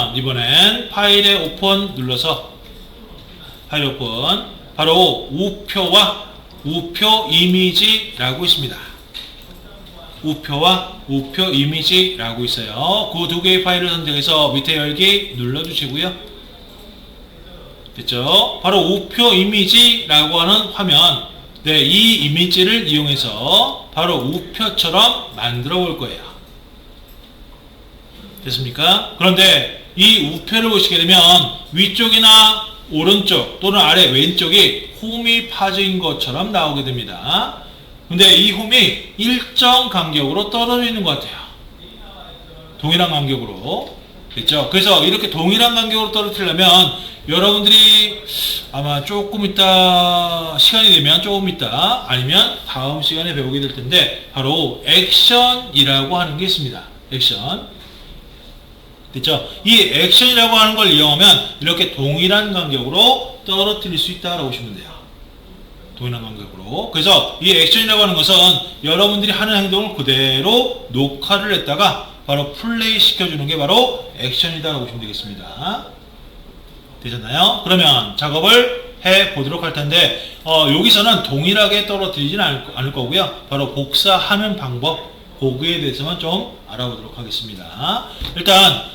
그러면 이번엔 파일의 오픈 눌러서 파일 오픈, 바로 우표와 우표 이미지라고 있습니다. 우표와 우표 이미지라고 있어요. 그 두 개의 파일을 선택해서 밑에 열기 눌러주시고요. 됐죠? 바로 우표 이미지라고 하는 화면, 네, 이 이미지를 이용해서 바로 우표처럼 만들어 볼 거예요. 됐습니까? 그런데 이 우표를 보시게 되면 위쪽이나 오른쪽 또는 아래 왼쪽이 홈이 파진 것처럼 나오게 됩니다. 근데 이 홈이 일정 간격으로 떨어져 있는 것 같아요. 동일한 간격으로. 됐죠? 그래서 이렇게 동일한 간격으로 떨어뜨리려면 여러분들이 아마 조금 있다, 시간이 되면 조금 있다, 아니면 다음 시간에 배우게 될 텐데, 바로 액션이라고 하는 게 있습니다. 액션. 됐죠? 이 액션이라고 하는 걸 이용하면 이렇게 동일한 간격으로 떨어뜨릴 수 있다라고 보시면 돼요. 동일한 간격으로. 그래서 이 액션이라고 하는 것은 여러분들이 하는 행동을 그대로 녹화를 했다가 바로 플레이 시켜주는 게 바로 액션이다라고 보시면 되겠습니다. 되셨나요? 그러면 작업을 해 보도록 할 텐데, 여기서는 동일하게 떨어뜨리진 않을 거고요. 바로 복사하는 방법, 거기에 대해서만 좀 알아보도록 하겠습니다. 일단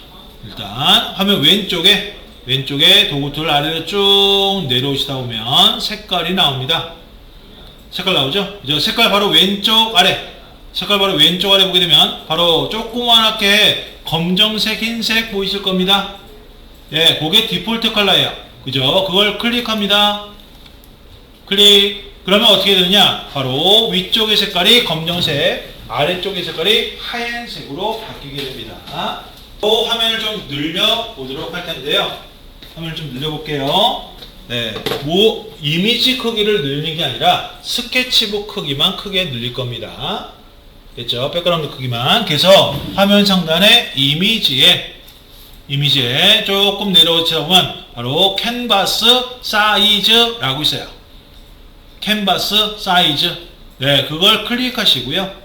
화면 왼쪽에 도구 툴 아래로 쭉 내려오시다 보면 색깔이 나옵니다. 색깔 나오죠? 이제 색깔 바로 왼쪽 아래, 색깔 바로 왼쪽 아래 보게 되면 바로 조그맣게 검정색, 흰색 보이실 겁니다. 예, 그게 디폴트 컬러예요. 그죠? 그걸 클릭합니다. 클릭. 그러면 어떻게 되느냐? 바로 위쪽의 색깔이 검정색, 아래쪽의 색깔이 하얀색으로 바뀌게 됩니다. 또 화면을 좀 늘려 보도록 할 텐데요. 화면을 좀 늘려 볼게요. 네, 이미지 크기를 늘리는 게 아니라 스케치북 크기만 크게 늘릴 겁니다. 됐죠? 백그라운드 크기만. 그래서 화면 상단에 이미지에 조금 내려오다 보면 바로 캔버스 사이즈라고 있어요. 캔버스 사이즈. 네, 그걸 클릭하시고요.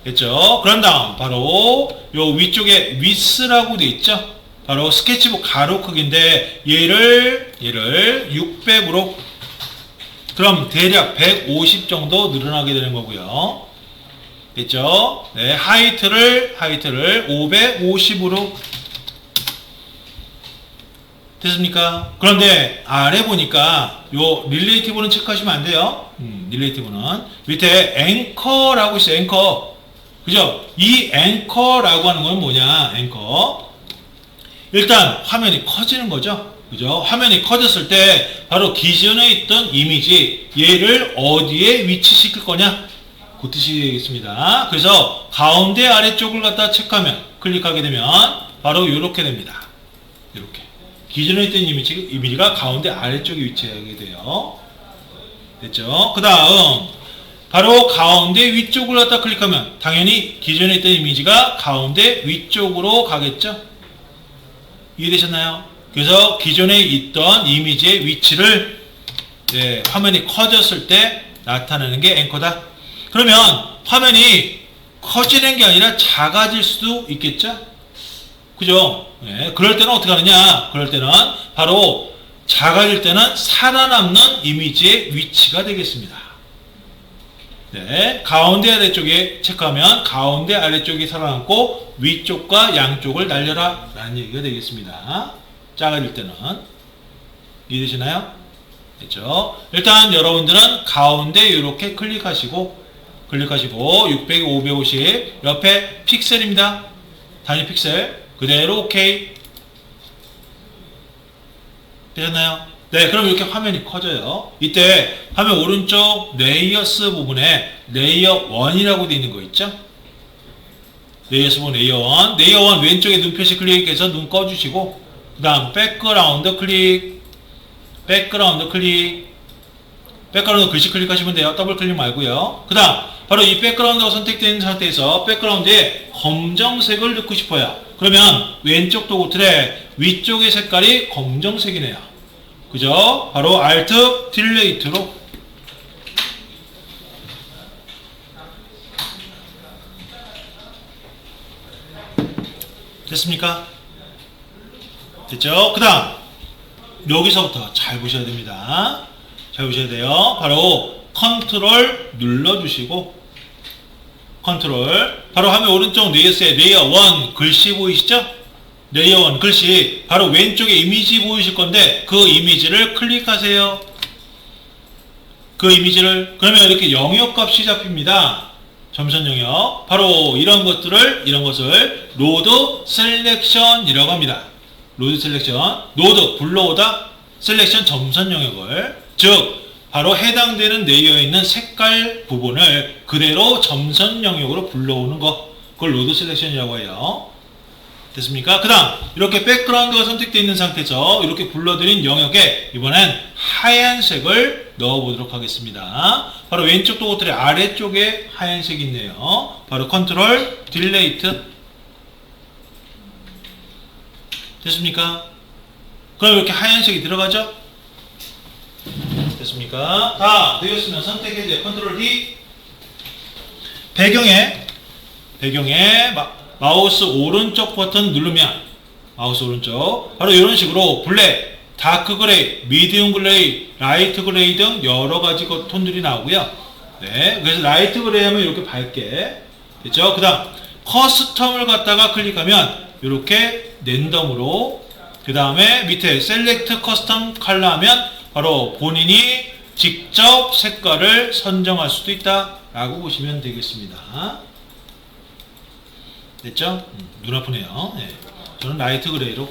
됐죠? 그런 다음 바로 요 위쪽에 위스라고 되어 있죠? 바로 스케치북 가로 크기인데 얘를 600으로, 그럼 대략 150 정도 늘어나게 되는 거고요. 됐죠? 네, 하이트를 550으로. 됐습니까? 그런데 아래 보니까 요 릴레이티브는 체크하시면 안 돼요. 릴레이티브는 밑에 앵커라고 있어요. 앵커. 그죠? 이 앵커라고 하는 건 뭐냐? 앵커. 일단 화면이 커지는 거죠. 그죠? 화면이 커졌을 때 바로 기존에 있던 이미지, 얘를 어디에 위치시킬 거냐? 그 뜻이 되겠습니다. 그래서 가운데 아래쪽을 갖다 체크하면, 클릭하게 되면 바로 이렇게 됩니다. 이렇게. 기존에 있던 이미지가 가운데 아래쪽에 위치하게 돼요. 됐죠? 그 다음 바로 가운데 위쪽을 갖다 클릭하면 당연히 기존에 있던 이미지가 가운데 위쪽으로 가겠죠? 이해되셨나요? 그래서 기존에 있던 이미지의 위치를, 네, 화면이 커졌을 때 나타내는 게 앵커다. 그러면 화면이 커지는 게 아니라 작아질 수도 있겠죠? 그죠? 네, 그럴 때는 어떻게 하느냐? 그럴 때는 바로 작아질 때는 살아남는 이미지의 위치가 되겠습니다. 네, 가운데 아래쪽에 체크하면 가운데 아래쪽이 살아남고 위쪽과 양쪽을 날려라 라는 얘기가 되겠습니다. 작아질 때는. 이해되시나요? 됐죠? 일단 여러분들은 가운데 이렇게 클릭하시고 600, 550 옆에 픽셀입니다. 단위 픽셀 그대로 오케이. 되셨나요? 네, 그럼 이렇게 화면이 커져요. 이때 화면 오른쪽 레이어스 부분에 레이어 1이라고 되어 있는 거 있죠? 레이어스 부분 레이어 1. 레이어 1 왼쪽에 눈 표시 클릭해서 눈 꺼주시고, 그 다음 백그라운드 클릭, 백그라운드 글씨 클릭하시면 돼요. 더블 클릭 말고요. 그 다음 바로 이 백그라운드가 선택된 상태에서 백그라운드에 검정색을 넣고 싶어요. 그러면 왼쪽 도구 틀에 위쪽의 색깔이 검정색이네요. 그죠? 바로 Alt 딜레이트로. 됐습니까? 됐죠? 그 다음 여기서부터 잘 보셔야 됩니다. 잘 보셔야 돼요. 바로 컨트롤 눌러주시고 컨트롤 바로 화면 오른쪽 레이어스에 레이어 1 글씨 보이시죠? 레이어 1 글씨 바로 왼쪽에 이미지 보이실 건데 그 이미지를 클릭하세요. 그 이미지를 그러면 이렇게 영역값이 잡힙니다. 점선 영역 바로 이런 것을 로드 셀렉션이라고 합니다. 로드 셀렉션 노드 불러오다 셀렉션 점선 영역을 즉 바로 해당되는 레이어에 있는 색깔 부분을 그대로 점선 영역으로 불러오는 거 그걸 로드 셀렉션이라고 해요. 됐습니까? 그 다음 이렇게 백그라운드가 선택되어 있는 상태에서 이렇게 불러드린 영역에 이번엔 하얀색을 넣어보도록 하겠습니다. 바로 왼쪽 도구틀의 아래쪽에 하얀색이 있네요. 바로 컨트롤 딜레이트 됐습니까? 그럼 이렇게 하얀색이 들어가죠? 됐습니까? 다 되었으면 선택해주세요. 컨트롤 D 배경에 마우스 오른쪽 버튼 누르면 마우스 오른쪽 바로 이런 식으로 블랙, 다크 그레이, 미디움 그레이, 라이트 그레이 등 여러 가지 톤들이 나오고요. 네, 그래서 라이트 그레이 하면 이렇게 밝게 됐죠? 그 다음 커스텀을 갖다가 클릭하면 이렇게 랜덤으로 그 다음에 밑에 셀렉트 커스텀 컬러 하면 바로 본인이 직접 색깔을 선정할 수도 있다 라고 보시면 되겠습니다. 됐죠? 눈 아프네요. 네. 저는 라이트 그레이로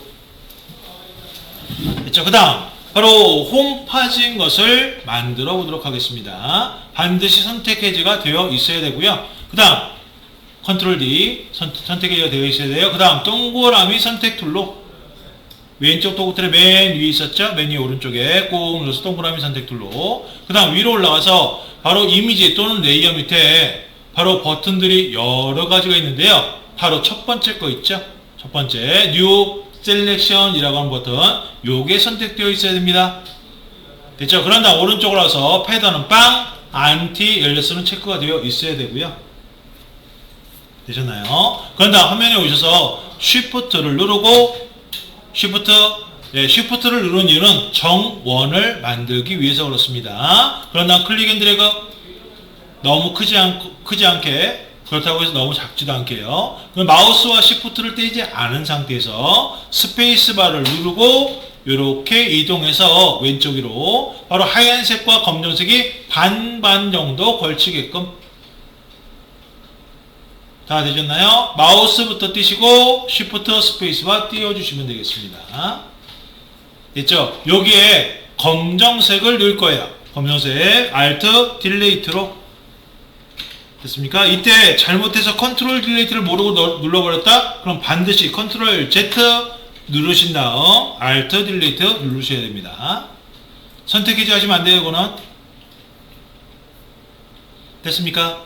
됐죠? 그 다음 바로 홈 파진 것을 만들어 보도록 하겠습니다. 반드시 선택 해제가 되어 있어야 되고요. 그 다음 컨트롤 D 선택 해제가 되어 있어야 돼요. 그 다음 동그라미 선택 툴로 왼쪽 도구틀의 맨 위에 있었죠? 맨 위에 오른쪽에 꼭 눌러서 동그라미 선택 툴로 그 다음 위로 올라가서 바로 이미지 또는 레이어 밑에 바로 버튼들이 여러 가지가 있는데요. 바로 첫 번째 거 있죠? 첫 번째 뉴 셀렉션이라고 하는 버튼 요게 선택되어 있어야 됩니다. 됐죠? 그런 다음 오른쪽으로 와서 패턴은 빵 안티 엘레스는 체크가 되어 있어야 되고요. 되셨나요? 그런 다음 화면에 오셔서 쉬프트를 누르고 쉬프트를 누른 이유는 정원을 만들기 위해서 그렇습니다. 그런 다음 클릭 앤 드래그 너무 크지 않게 그렇다고 해서 너무 작지도 않게요. 마우스와 시프트를 떼지 않은 상태에서 스페이스바를 누르고 이렇게 이동해서 왼쪽 위로 바로 하얀색과 검정색이 반반 정도 걸치게끔 다 되셨나요? 마우스부터 띄시고 시프트 스페이스바 띄워주시면 되겠습니다. 됐죠? 여기에 검정색을 넣을 거예요. 검정색 알트 딜레이트로 됐습니까? 이때 잘못해서 컨트롤 딜레이트를 모르고 눌러버렸다? 그럼 반드시 컨트롤 Z 누르신 다음 알트 딜레이트 누르셔야 됩니다. 선택 해제하시면 안 돼요, 이거는. 됐습니까?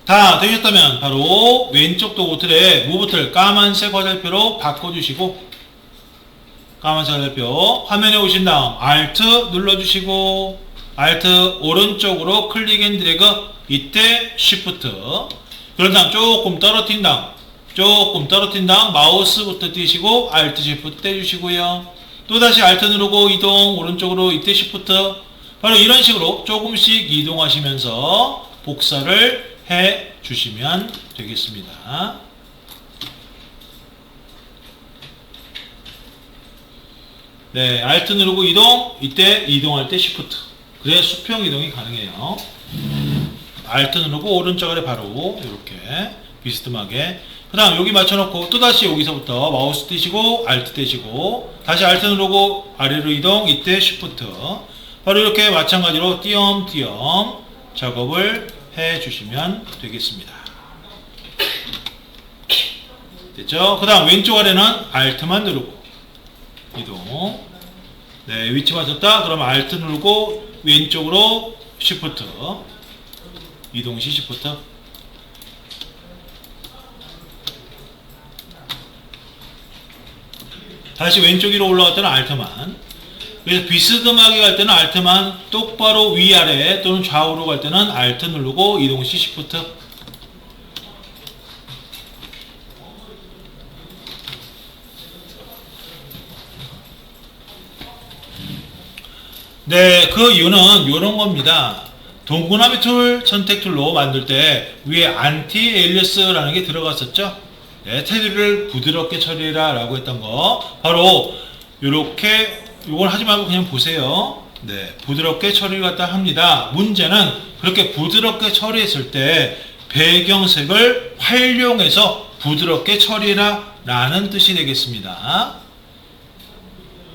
다 되셨다면 바로 왼쪽 도구틀의 무브틀 까만색 화살표로 바꿔주시고 까만색 화살표 화면에 오신 다음 알트 눌러주시고 알트 오른쪽으로 클릭 앤 드래그 이때 쉬프트 그런 다음 조금 떨어뜨린 다음 마우스부터 띄시고 알트 쉬프트 떼주시고요. 또다시 알트 누르고 이동 오른쪽으로 이때 쉬프트 바로 이런 식으로 조금씩 이동하시면서 복사를 해 주시면 되겠습니다. 네, 알트 누르고 이동 이때 이동할 때 쉬프트 그래야 수평 이동이 가능해요. 알트 누르고 오른쪽 아래 바로 이렇게 비스듬하게 그 다음 여기 맞춰놓고 또다시 여기서부터 마우스 띄시고 알트 떼시고 다시 알트 누르고 아래로 이동 이때 쉬프트 바로 이렇게 마찬가지로 띄엄띄엄 작업을 해 주시면 되겠습니다. 됐죠? 그 다음 왼쪽 아래는 알트만 누르고 이동 네 위치 맞췄다 그러면 알트 누르고 왼쪽으로 쉬프트 이동 시 쉬프트 다시 왼쪽 위로 올라갈 때는 알트만 그래서 비스듬하게 갈 때는 알트만 똑바로 위아래 또는 좌우로 갈 때는 알트 누르고 이동 시 쉬프트 네, 그 이유는 이런 겁니다. 동그라미 툴 선택 툴로 만들 때 위에 안티 에일리어스라는 게 들어갔었죠. 네, 테두리를 부드럽게 처리해라 라고 했던 거 바로 이렇게 이걸 하지 말고 그냥 보세요. 네, 부드럽게 처리를 갖다 합니다. 문제는 그렇게 부드럽게 처리했을 때 배경색을 활용해서 부드럽게 처리해라 라는 뜻이 되겠습니다.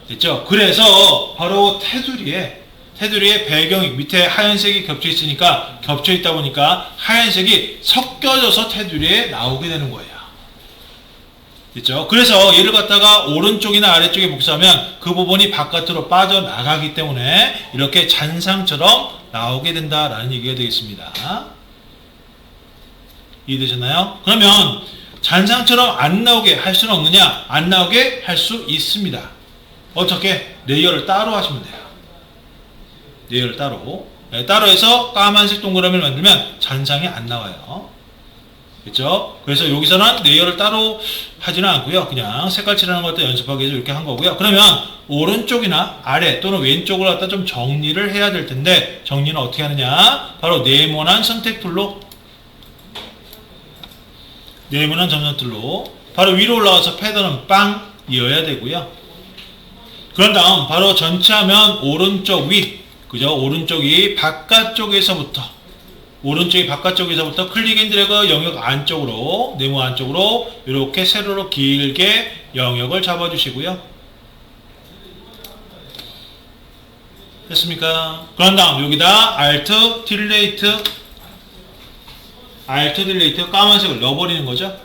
됐죠? 그래서 바로 테두리에 배경이 밑에 하얀색이 겹쳐 있으니까 겹쳐 있다 보니까 하얀색이 섞여져서 테두리에 나오게 되는 거예요. 됐죠? 그래서 얘를 갖다가 오른쪽이나 아래쪽에 복사하면 그 부분이 바깥으로 빠져나가기 때문에 이렇게 잔상처럼 나오게 된다라는 얘기가 되겠습니다. 이해되셨나요? 그러면 잔상처럼 안 나오게 할 수는 없느냐? 안 나오게 할 수 있습니다. 어떻게? 레이어를 따로 하시면 돼요. 레이어를 따로. 네, 따로 해서 까만색 동그라미를 만들면 잔상이 안 나와요. 그렇죠? 그래서 여기서는 레이어를 따로 하지는 않고요. 그냥 색깔 칠하는 것도 연습하기 위해서 이렇게 한 거고요. 그러면 오른쪽이나 아래 또는 왼쪽을 갖다 좀 정리를 해야 될 텐데 정리는 어떻게 하느냐? 바로 네모난 선택 툴로 네모난 점선 툴로 바로 위로 올라와서 패턴은 빵 이어야 되고요. 그런 다음 바로 전체 화면 오른쪽 위, 그죠? 오른쪽이 바깥쪽에서부터 클릭 앤 드래그 영역 안쪽으로, 네모 안쪽으로 이렇게 세로로 길게 영역을 잡아주시고요. 됐습니까? 그런 다음 여기다 Alt 딜레이트 까만색을 넣어버리는 거죠.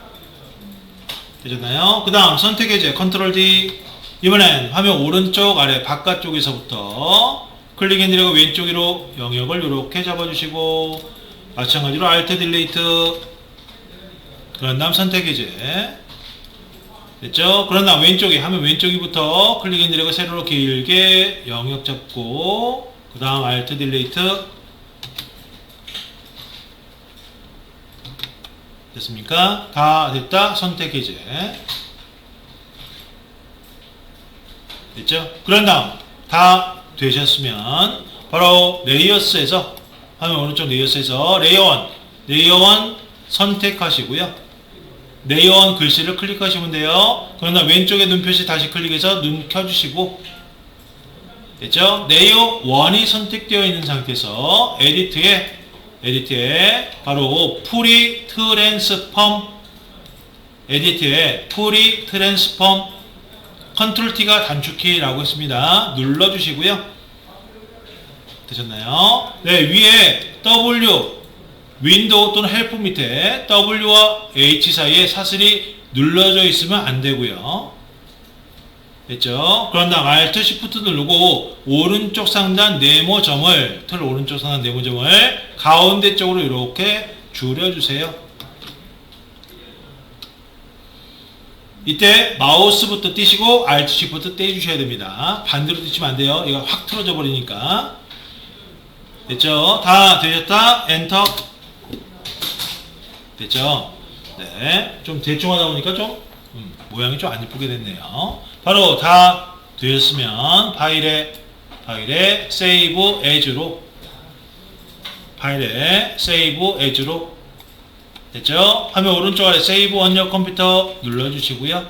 되셨나요? 그 다음 선택 해제 컨트롤 D. 이번엔 화면 오른쪽 아래 바깥쪽에서부터 클릭 앤 드래그 왼쪽으로 영역을 이렇게 잡아주시고 마찬가지로 Alt 딜레이트 그런 다음 선택 해제 됐죠? 그런 다음 화면 왼쪽이부터 클릭 앤 드래그 세로로 길게 영역 잡고 그 다음 Alt 딜레이트 됐습니까? 다 됐다. 선택 해제 됐죠? 그런 다음 다 되셨으면 바로 레이어스에서 화면 오른쪽 레이어스에서 레이어 1 선택하시고요. 레이어 1 글씨를 클릭하시면 돼요. 그런 다음 왼쪽에 눈 표시 다시 클릭해서 눈 켜주시고 됐죠? 레이어 1이 선택되어 있는 상태에서 에디트에 바로 프리 트랜스폼 컨트롤 T가 단축키라고 했습니다. 눌러주시고요. 되셨나요? 네, 위에 W 윈도우 또는 헬프 밑에 W와 H 사이에 사슬이 눌러져 있으면 안 되고요. 됐죠? 그런 다음 Alt Shift 누르고 오른쪽 상단 네모점을 가운데 쪽으로 이렇게 줄여주세요. 이때 마우스부터 띄시고 Alt Shift 떼주셔야 됩니다. 반대로 띄시면 안 돼요. 이거 확 틀어져 버리니까. 됐죠? 다 되셨다. 엔터. 됐죠? 네. 좀 대충 하다 보니까 좀 모양이 좀 안 예쁘게 됐네요. 바로 다 되었으면 파일에 Save As로 됐죠? 화면 오른쪽 아래 Save on your 컴퓨터 눌러주시고요.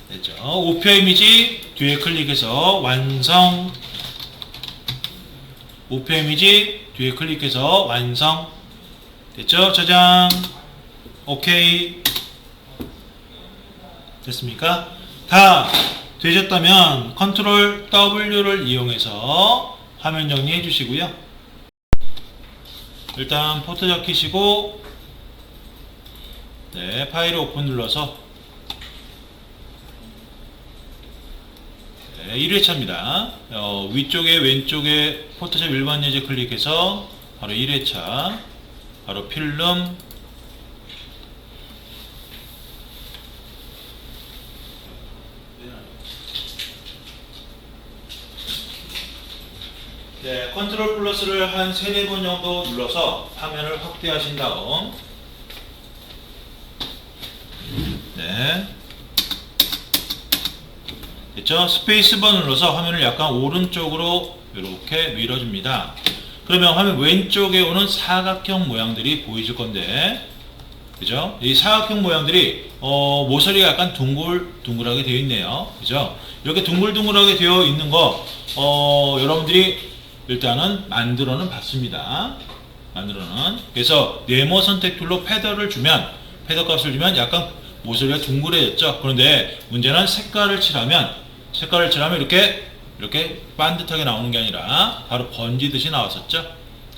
됐죠? 우표 이미지 뒤에 클릭해서 완성. 됐죠? 저장. 오케이. 됐습니까? 다 되셨다면 컨트롤 W를 이용해서 화면 정리해 주시고요. 일단 포토잡 키시고 네, 파일 오픈 눌러서 네, 1회차입니다. 위쪽에 왼쪽에 포토샵 일반 예제 클릭해서 바로 1회차 바로 필름 네, 컨트롤 플러스를 한 3-4번 정도 눌러서 화면을 확대하신 다음 네, 됐죠? 스페이스바 눌러서 화면을 약간 오른쪽으로 이렇게 밀어줍니다. 그러면 화면 왼쪽에 오는 사각형 모양들이 보이실 건데, 그죠? 이 사각형 모양들이 모서리가 약간 둥글둥글하게 되어 있네요. 그죠? 이렇게 둥글둥글하게 되어 있는 거 여러분들이 일단은 만들어는 봤습니다. 만들어는. 그래서 네모 선택 툴로 패더를 주면, 패더 값을 주면 약간 모서리가 둥글해졌죠. 그런데 문제는 색깔을 칠하면 이렇게 반듯하게 나오는 게 아니라 바로 번지듯이 나왔었죠.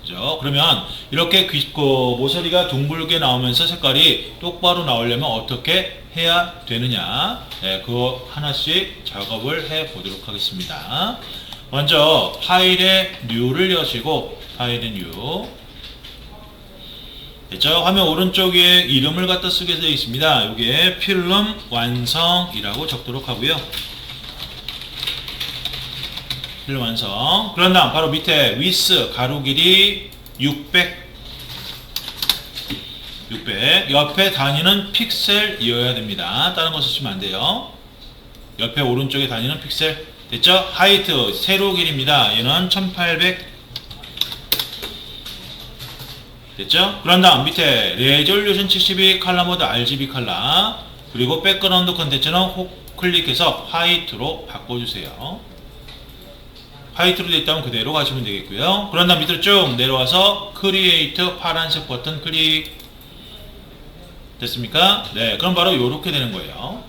그죠? 그러면 이렇게 모서리가 둥글게 나오면서 색깔이 똑바로 나오려면 어떻게 해야 되느냐, 그거 하나씩 작업을 해 보도록 하겠습니다. 먼저 파일의 New를 여시고, 파일의 New, 됐죠? 화면 오른쪽 위에 이름을 갖다 쓰게 되어 있습니다. 여기에 필름 완성이라고 적도록 하고요. 필름 완성. 그런 다음 바로 밑에 width 가로 길이 600 옆에 단위는 픽셀이어야 됩니다. 다른 거 쓰시면 안 돼요. 옆에 오른쪽에 단위는 픽셀. 됐죠? height 세로 길입니다. 얘는 1800. 됐죠? 그런 다음 밑에 레졸루션 72 컬러 모드 RGB 컬러, 그리고 백그라운드 컨텐츠는 클릭해서 화이트로 바꿔주세요. 화이트로 되어 있다면 그대로 가시면 되겠고요. 그런 다음 밑으로 쭉 내려와서 크리에이트 파란색 버튼 클릭. 됐습니까? 네, 그럼 바로 이렇게 되는 거예요.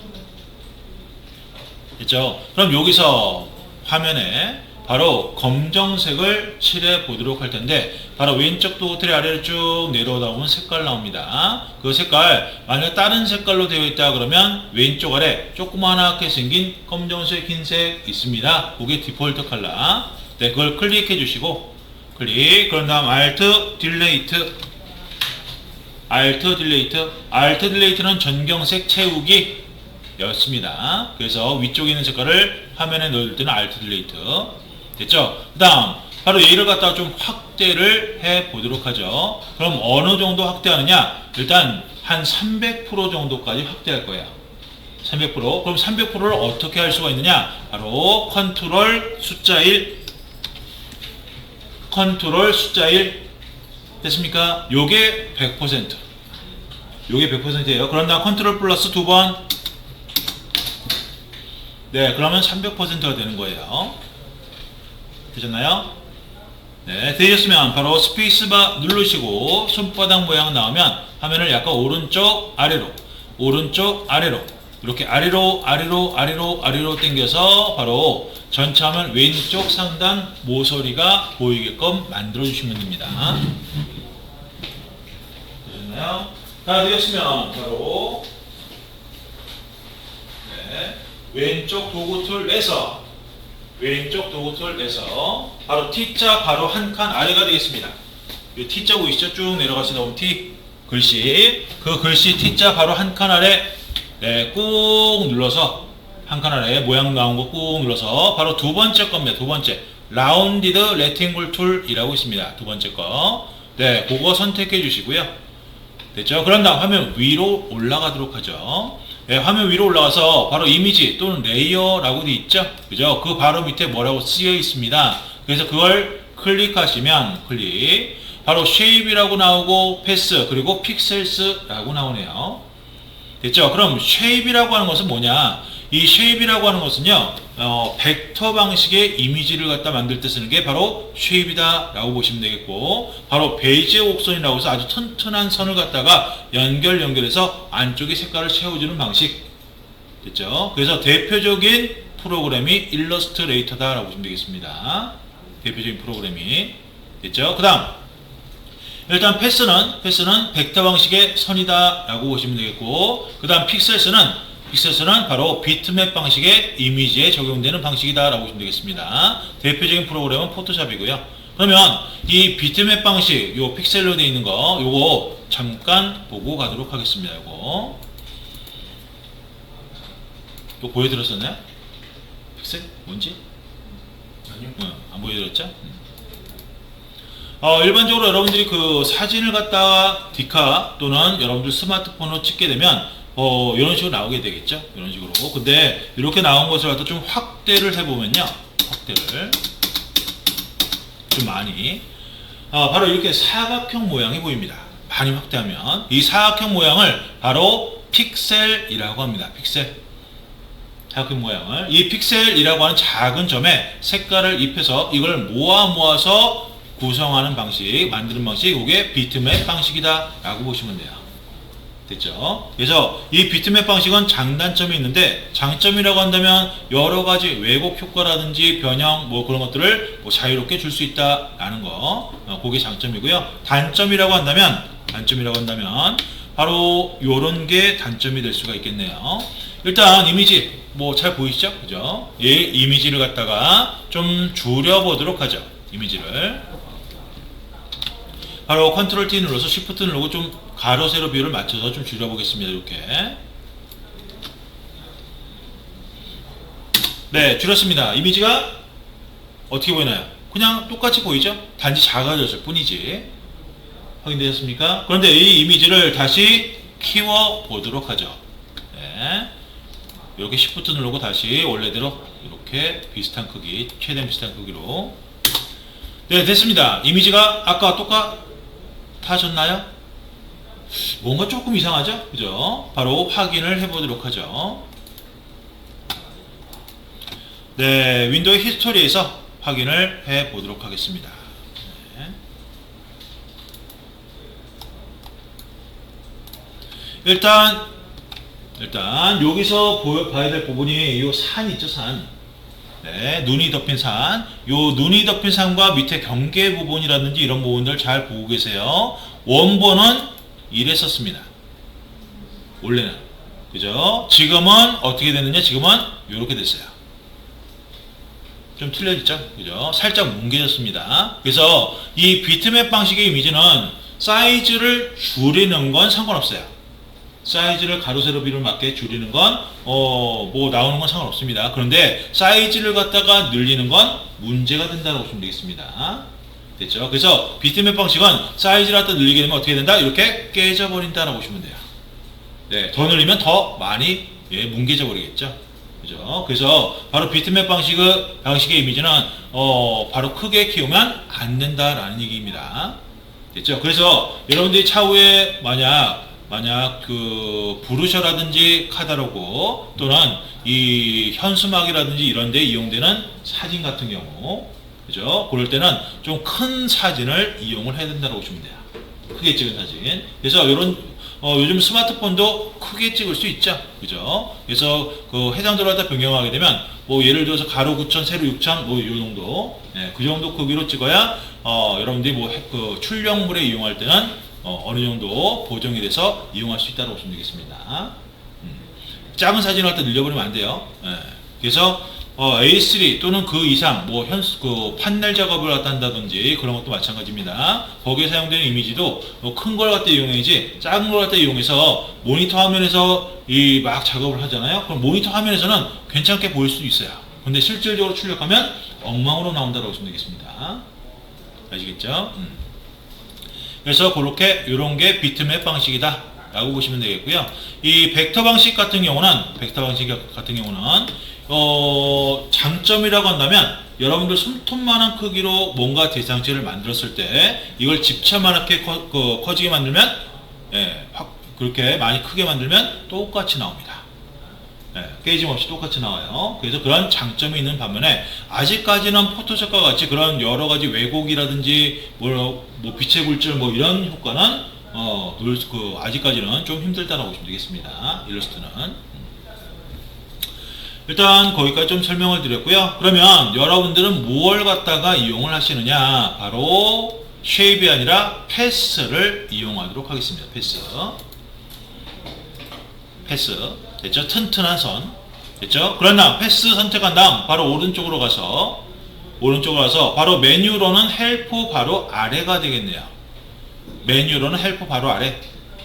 됐죠? 그럼 여기서 화면에 바로 검정색을 칠해 보도록 할 텐데, 바로 왼쪽 도구틀이 아래로 쭉 내려오다 보면 색깔 나옵니다. 그 색깔, 만약 다른 색깔로 되어 있다 그러면 왼쪽 아래 조그맣게 생긴 검정색, 흰색 있습니다. 그게 디폴트 컬러. 네, 그걸 클릭해 주시고, 그런 다음 Alt 딜레이트. Alt 딜레이트는 전경색 채우기 였습니다. 그래서 위쪽에 있는 색깔을 화면에 넣을 때는 Alt 딜레이트. 됐죠? 그 다음 바로 얘를 갖다가 좀 확대를 해 보도록 하죠. 그럼 어느 정도 확대하느냐? 일단 한 300% 정도까지 확대할 거예요. 300%. 그럼 300%를 어떻게 할 수가 있느냐? 바로 컨트롤 숫자 1, 컨트롤 숫자 1. 됐습니까? 요게 100%. 요게 100%예요. 그런 다음 컨트롤 플러스 2번. 네, 그러면 300%가 되는 거예요. 되셨나요? 네, 되셨으면 바로 스페이스바 누르시고 손바닥 모양 나오면 화면을 약간 오른쪽 아래로 이렇게 아래로 당겨서 바로 전체 화면 왼쪽 상단 모서리가 보이게끔 만들어 주시면 됩니다. 되셨나요? 다 되셨으면 바로 왼쪽 도구 툴에서 바로 T자 바로 한 칸 아래가 되겠습니다. 이 T자 보이시죠? 쭉 내려가시다 보면 T 글씨, 그 글씨 T자 바로 한 칸 아래, 네, 꾹 눌러서 한 칸 아래 모양 나온 거 꾹 눌러서 바로 두 번째 겁니다. 두 번째 라운디드 레팅글 툴이라고 있습니다. 두 번째 거, 네, 그거 선택해 주시고요. 됐죠? 그런 다음 화면 위로 올라가도록 하죠. 네, 화면 위로 올라가서 바로 이미지 또는 레이어라고 되어 있죠? 그죠? 그 바로 밑에 뭐라고 쓰여 있습니다. 그래서 그걸 클릭하시면 바로 쉐입이라고 나오고 패스, 그리고 픽셀스라고 나오네요. 됐죠? 그럼 쉐입이라고 하는 것은 뭐냐? 이 쉐입이라고 하는 것은요, 벡터 방식의 이미지를 갖다 만들 때 쓰는 게 바로 쉐입이다 라고 보시면 되겠고, 바로 베이지의 곡선이라고 해서 아주 튼튼한 선을 갖다가 연결해서 안쪽에 색깔을 채워주는 방식. 됐죠? 그래서 대표적인 프로그램이 일러스트레이터다 라고 보시면 되겠습니다. 대표적인 프로그램이. 됐죠? 그 다음 일단 패스는 벡터 방식의 선이다 라고 보시면 되겠고, 그 다음 픽셀스는 바로 비트맵 방식의 이미지에 적용되는 방식이다 라고 보시면 되겠습니다. 대표적인 프로그램은 포토샵이고요. 그러면 이 비트맵 방식, 요 픽셀로 되어 있는 거, 요거 잠깐 보고 가도록 하겠습니다. 요거 보여드렸었나요? 픽셀? 뭔지? 아니요. 안 보여드렸죠? 일반적으로 여러분들이 그 사진을 갖다가 디카 또는 여러분들 스마트폰으로 찍게 되면 이런 식으로 나오게 되겠죠. 이런 식으로. 근데 이렇게 나온 것을 갖다 좀 확대를 해보면요. 확대를 좀 많이. 바로 이렇게 사각형 모양이 보입니다. 많이 확대하면. 이 사각형 모양을 바로 픽셀이라고 합니다. 픽셀. 사각형 모양을. 이 픽셀이라고 하는 작은 점에 색깔을 입혀서 이걸 모아서 구성하는 방식, 만드는 방식, 이게 비트맵 방식이다 라고 보시면 돼요. 됐죠? 그래서 이 비트맵 방식은 장단점이 있는데, 장점이라고 한다면 여러 가지 왜곡 효과라든지 변형 뭐 그런 것들을 뭐 자유롭게 줄 수 있다라는 거, 그게 장점이고요. 단점이라고 한다면 바로 요런 게 단점이 될 수가 있겠네요. 일단 이미지 뭐 잘 보이시죠? 그죠? 이 이미지를 갖다가 좀 줄여보도록 하죠. 이미지를 바로 컨트롤 T 눌러서 Shift 누르고 좀 가로 세로 비율을 맞춰서 좀 줄여보겠습니다. 이렇게. 네, 줄였습니다. 이미지가 어떻게 보이나요? 그냥 똑같이 보이죠? 단지 작아졌을 뿐이지. 확인되셨습니까? 그런데 이 이미지를 다시 키워 보도록 하죠. 네. 이렇게 Shift 누르고 다시 원래대로 이렇게 비슷한 크기, 최대한 비슷한 크기로. 네, 됐습니다. 이미지가 아까 똑같아졌나요? 뭔가 조금 이상하죠? 그죠? 바로 확인을 해보도록 하죠. 네, 윈도우 히스토리에서 확인을 해보도록 하겠습니다. 네. 일단 여기서 봐야 될 부분이 이 산 있죠, 산. 네, 눈이 덮인 산. 요 눈이 덮인 산과 밑에 경계 부분이라든지 이런 부분들 잘 보고 계세요. 원본은 이랬었습니다. 원래는. 그죠? 지금은 어떻게 됐느냐? 지금은 이렇게 됐어요. 좀 틀려졌죠? 그죠? 살짝 뭉개졌습니다. 그래서 이 비트맵 방식의 이미지는 사이즈를 줄이는 건 상관없어요. 사이즈를 가로 세로 비율 맞게 줄이는 건 뭐 나오는 건 상관없습니다. 그런데 사이즈를 갖다가 늘리는 건 문제가 된다고 보시면 되겠습니다. 됐죠? 그래서 비트맵 방식은 사이즈를 갖다 늘리게 되면 어떻게 된다? 이렇게 깨져버린다라고 보시면 돼요. 네, 더 늘리면 더 많이 뭉개져 버리겠죠. 그죠? 그래서 바로 비트맵 방식의 이미지는 바로 크게 키우면 안 된다라는 얘기입니다. 됐죠? 그래서 여러분들이 차후에 만약 그 브루셔라든지 카다로그 또는 이 현수막이라든지 이런 데 이용되는 사진 같은 경우, 그죠? 그럴 때는 좀 큰 사진을 이용을 해야 된다고 보시면 돼요. 크게 찍은 사진. 그래서 요즘 스마트폰도 크게 찍을 수 있죠. 그죠? 그래서 그 해상도를 갖다 변경하게 되면 뭐 예를 들어서 가로 9천, 세로 6천 뭐 이 정도, 그 정도 크기로 찍어야 여러분들이 뭐 그 출력물에 이용할 때는 어느 정도 보정이 돼서 이용할 수 있다고 보시면 되겠습니다. 작은 사진을 갖다 늘려버리면 안 돼요. 그래서 A3 또는 그 이상 뭐 그 판넬 작업을 갖다 한다든지 그런 것도 마찬가지입니다. 거기에 사용되는 이미지도 큰 걸 갖다 이용해야지 작은 걸 갖다 이용해서 모니터 화면에서 막 작업을 하잖아요. 그럼 모니터 화면에서는 괜찮게 보일 수도 있어요. 근데 실질적으로 출력하면 엉망으로 나온다고 보시면 되겠습니다. 아시겠죠? 그래서 그렇게 이런 게 비트맵 방식이다 라고 보시면 되겠고요. 이 벡터 방식 같은 경우는 장점이라고 한다면 여러분들 손톱만한 크기로 뭔가 대상체를 만들었을 때 이걸 집차만하게 커지게 만들면 그렇게 많이 크게 만들면 똑같이 나옵니다. 깨짐없이 똑같이 나와요. 그래서 그런 장점이 있는 반면에 아직까지는 포토샵과 같이 그런 여러 가지 왜곡이라든지 뭐 빛의 굴절 뭐 이런 효과는 아직까지는 좀 힘들다라고 보시면 되겠습니다. 일러스트는. 일단 거기까지 좀 설명을 드렸고요. 그러면 여러분들은 무엇을 갖다가 이용을 하시느냐? 바로 쉐입이 아니라 패스를 이용하도록 하겠습니다. 패스. 됐죠? 튼튼한 선. 됐죠? 그러나 패스 선택한 다음 바로 오른쪽으로 가서 바로 메뉴로는 헬프 바로 아래가 되겠네요. 메뉴로는 헬프 바로 아래.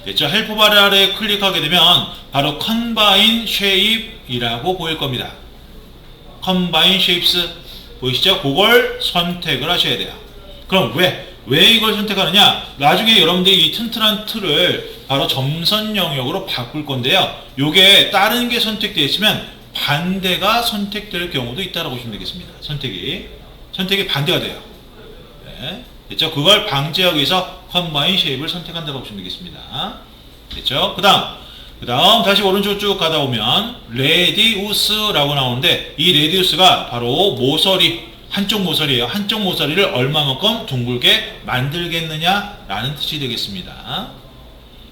됐죠? 헬프 바로 아래에 클릭하게 되면 바로 Combine Shape이라고 보일 겁니다. Combine Shapes 보이시죠? 그걸 선택을 하셔야 돼요. 그럼 왜? 왜 이걸 선택하느냐? 나중에 여러분들이 이 튼튼한 틀을 바로 점선 영역으로 바꿀 건데요. 요게 다른 게 선택되어 있으면 반대가 선택될 경우도 있다고 보시면 되겠습니다. 선택이 반대가 돼요. 네. 됐죠? 그걸 방지하기 위해서 컴바인 쉐입을 선택한다고 보시면 되겠습니다. 됐죠? 그 다음 다시 오른쪽 쭉 가다 보면 레디우스라고 나오는데 이 레디우스가 바로 모서리, 한쪽 모서리예요. 한쪽 모서리를 얼마만큼 둥글게 만들겠느냐라는 뜻이 되겠습니다.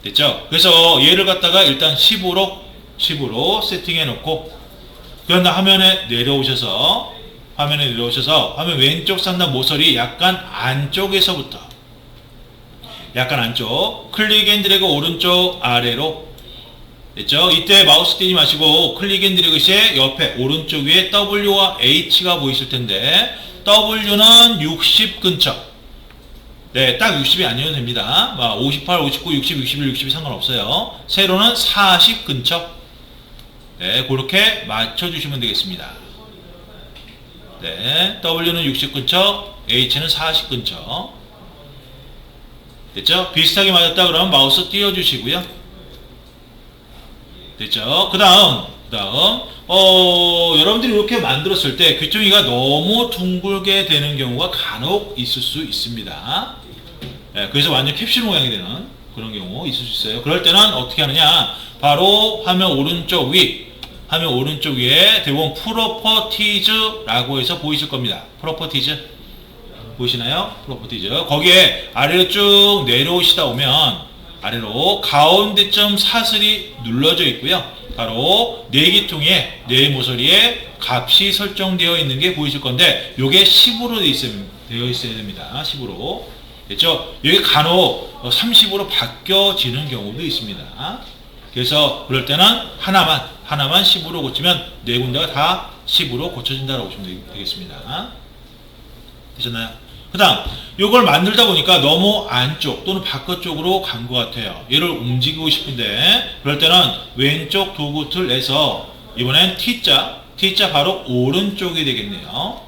됐죠? 그래서 얘를 갖다가 일단 10으로 세팅해 놓고 그런 다음 화면에 내려오셔서 화면 왼쪽 상단 모서리 약간 안쪽에서부터 약간 안쪽 클릭 앤 드래그 오른쪽 아래로 됐죠? 이때 마우스 띄지 마시고 클릭 앤 드래그 시에 옆에 오른쪽 위에 W와 H가 보이실 텐데 W는 60 근처. 네, 딱 60이 아니어도 됩니다. 58, 59, 60, 61, 60이 상관없어요. 세로는 40 근처. 네, 그렇게 맞춰주시면 되겠습니다. 네, W는 60 근처, H는 40 근처. 됐죠? 비슷하게 맞았다 그러면 마우스 띄워주시고요. 됐죠? 그 다음, 여러분들이 이렇게 만들었을 때 귀퉁이가 너무 둥글게 되는 경우가 간혹 있을 수 있습니다. 네, 그래서 완전 캡슐 모양이 되는 그런 경우 있을 수 있어요. 그럴 때는 어떻게 하느냐? 바로 화면 오른쪽 위에 대부분 프로퍼티즈라고 해서 보이실 겁니다. 프로퍼티즈. 보이시나요? 프로퍼티즈. 거기에 아래로 쭉 내려오시다 오면 아래로 가운데점 사슬이 눌러져 있고요. 바로 네 기퉁에 네 모서리에 값이 설정되어 있는 게 보이실 건데 요게 10으로 되어 있어야 됩니다. 10으로. 됐죠? 이게 간혹 30으로 바뀌어지는 경우도 있습니다. 그래서 그럴 때는 하나만 10으로 고치면 네 군데가 다 10으로 고쳐진다고 보시면 되겠습니다. 되셨나요? 그 다음 이걸 만들다 보니까 너무 안쪽 또는 바깥쪽으로 간 것 같아요. 얘를 움직이고 싶은데 그럴 때는 왼쪽 도구틀에서 이번엔 T자 바로 오른쪽이 되겠네요.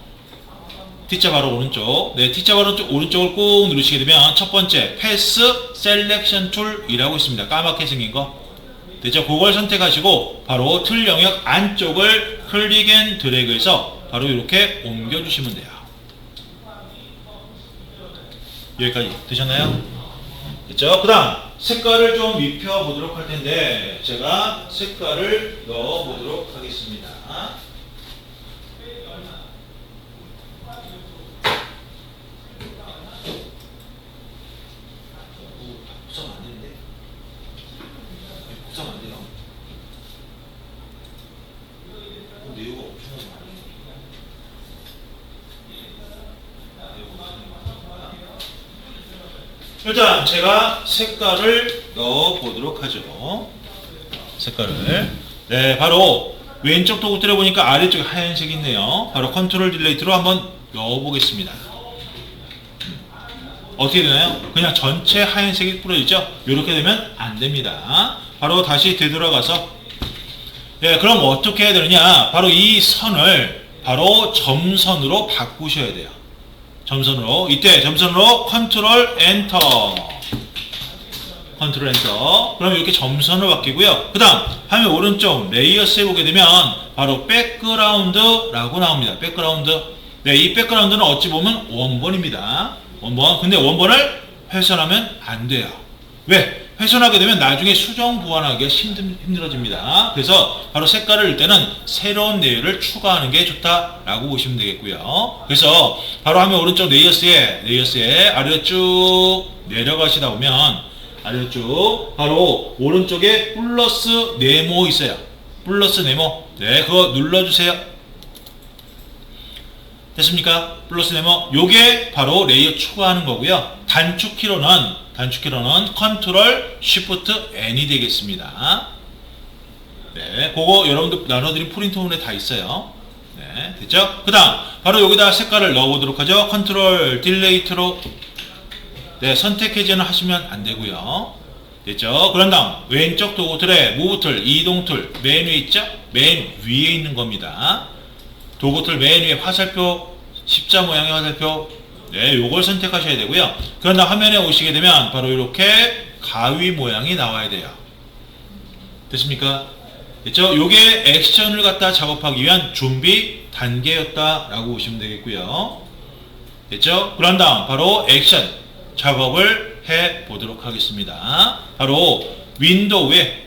T자 바로 오른쪽. 네, T자 바로 오른쪽을 꾹 누르시게 되면 첫 번째 패스 셀렉션 툴이라고 있습니다. 까맣게 생긴 거. 됐죠? 그걸 선택하시고 바로 틀 영역 안쪽을 클릭 앤 드래그해서 바로 이렇게 옮겨주시면 돼요. 여기까지 되셨나요? 됐죠? 그 다음 색깔을 좀 입혀보도록 할 텐데 제가 색깔을 넣어보도록 하겠습니다. 복사가 안 되는데? 복사가 안 돼요. 내용가 엄청나게 많아요. 일단 제가 색깔을 넣어보도록 하죠. 색깔을. 네, 바로 왼쪽 도구틀에 보니까 아래쪽에 하얀색이 있네요. 바로 컨트롤 딜레이트로 한번 넣어보겠습니다. 어떻게 되나요? 그냥 전체 하얀색이 뿌려지죠? 이렇게 되면 안 됩니다. 바로 다시 되돌아가서 네, 그럼 어떻게 해야 되느냐? 바로 이 선을 바로 점선으로 바꾸셔야 돼요. 점선으로. 이때 점선으로 컨트롤 엔터. 그럼 이렇게 점선으로 바뀌고요. 그 다음 화면 오른쪽 레이어스에 보게 되면 바로 백그라운드라고 나옵니다. 백그라운드. 네, 이 백그라운드는 어찌 보면 원본입니다. 원본. 근데 원본을 훼손하면 안 돼요. 왜? 훼손하게 되면 나중에 수정 보완하기가 힘들어집니다. 그래서 바로 색깔을 낼 때는 새로운 레이어를 추가하는 게 좋다라고 보시면 되겠고요. 그래서 바로 화면 오른쪽 레이어스에 아래로 쭉 내려가시다 보면 아래로 쭉 바로 오른쪽에 플러스 네모 있어요. 플러스 네모. 네, 그거 눌러주세요. 됐습니까? 플러스 네모. 요게 바로 레이어 추가하는 거고요. 단축키로는 컨트롤 쉬프트 N이 되겠습니다. 네, 그거 여러분들 나눠드린 프린트홈에 다 있어요. 네, 됐죠? 그 다음 바로 여기다 색깔을 넣어보도록 하죠. 컨트롤 딜레이트로 네, 선택해제는 하시면 안 되고요. 됐죠? 그런 다음 왼쪽 도구틀에 무브틀, 이동툴 맨 위에 있죠? 맨 위에 있는 겁니다. 도구틀 맨 위에 화살표, 십자 모양의 화살표 네, 요걸 선택하셔야 되고요. 그런 다음 화면에 오시게 되면 바로 이렇게 가위 모양이 나와야 돼요. 됐습니까? 됐죠? 요게 액션을 갖다 작업하기 위한 준비 단계였다라고 보시면 되겠고요. 됐죠? 그런 다음 바로 액션 작업을 해 보도록 하겠습니다. 바로 윈도우에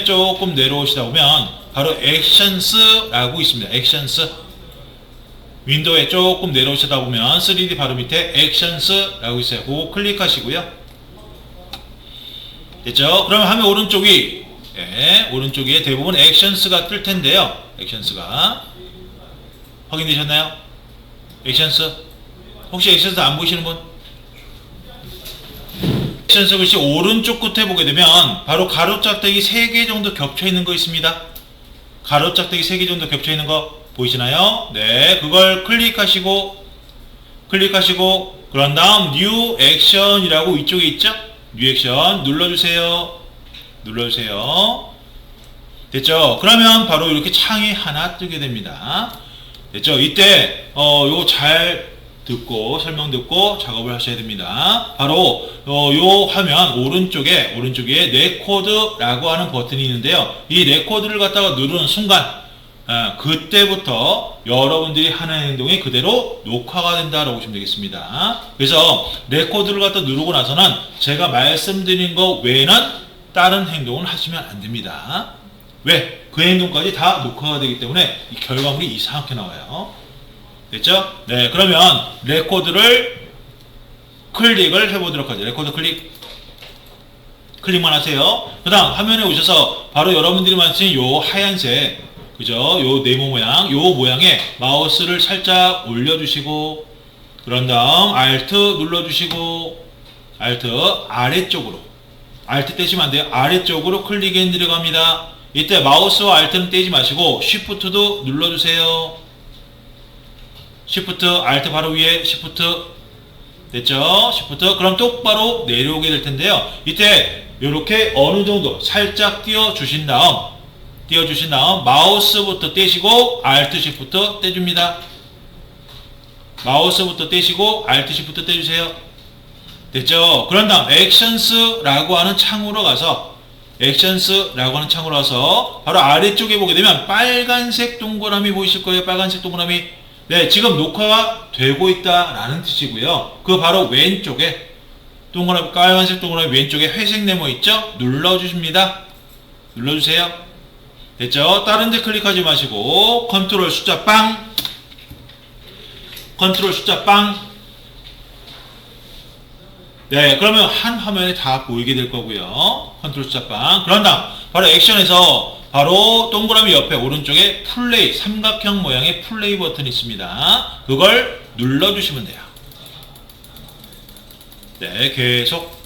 조금 내려오시다 보면 바로 액션스라고 있습니다. 액션스. 윈도우에 조금 내려오시다 보면 3D 바로 밑에 액션스라고 있어요. 그거 클릭하시고요. 됐죠? 그러면 화면 오른쪽이 오른쪽에 대부분 액션스가 뜰 텐데요. 액션스가 확인되셨나요? 액션스 혹시 액션스 안 보시는 분? 액션스 글씨 오른쪽 끝에 보게 되면 바로 가로짝대기 3개 정도 겹쳐 있는 거 있습니다. 가로짝대기 3개 정도 겹쳐 있는 거 보이시나요? 네, 그걸 클릭하시고 그런 다음 뉴 액션이라고 이쪽에 있죠? 뉴 액션 눌러주세요. 됐죠? 그러면 바로 이렇게 창이 하나 뜨게 됩니다. 됐죠? 이때 요거 잘 듣고 설명 듣고 작업을 하셔야 됩니다. 바로 요 화면 오른쪽에 레코드라고 하는 버튼이 있는데요. 이 레코드를 갖다가 누르는 순간 그때부터 여러분들이 하는 행동이 그대로 녹화가 된다라고 보시면 되겠습니다. 그래서 레코드를 갖다 누르고 나서는 제가 말씀드린 거 외에는 다른 행동을 하시면 안 됩니다. 왜? 그 행동까지 다 녹화가 되기 때문에 이 결과물이 이상하게 나와요. 됐죠? 네, 그러면 레코드를 클릭을 해보도록 하죠. 레코드 클릭만 하세요. 그 다음 화면에 오셔서 바로 여러분들이 만드신 요 하얀색, 그죠? 요 네모 모양, 요 모양에 마우스를 살짝 올려주시고, 그런 다음 Alt 눌러주시고, Alt 아래쪽으로, Alt 떼시면 안 돼요. 아래쪽으로 클릭 앤 들어갑니다. 이때 마우스와 Alt는 떼지 마시고 Shift도 눌러주세요. Shift, Alt 바로 위에 Shift 됐죠? Shift 그럼 똑바로 내려오게 될 텐데요. 이때 이렇게 어느 정도 살짝 띄워주신 다음 마우스부터 떼시고 Alt, Shift 떼줍니다. 마우스부터 떼시고 Alt, Shift 떼주세요. 됐죠? 그런 다음 액션스라고 하는 창으로 가서 바로 아래쪽에 보게 되면 빨간색 동그라미 보이실 거예요. 빨간색 동그라미. 네, 지금 녹화가 되고 있다라는 뜻이고요. 그 바로 왼쪽에 빨간색 동그라미 왼쪽에 회색 네모 있죠? 눌러주십니다. 눌러주세요. 됐죠? 다른 데 클릭하지 마시고 컨트롤 숫자 빵. 네, 그러면 한 화면에 다 보이게 될 거고요. 컨트롤 숫자 빵. 그런 다음 바로 액션에서 바로 동그라미 옆에 오른쪽에 플레이, 삼각형 모양의 플레이 버튼이 있습니다. 그걸 눌러주시면 돼요. 네, 계속.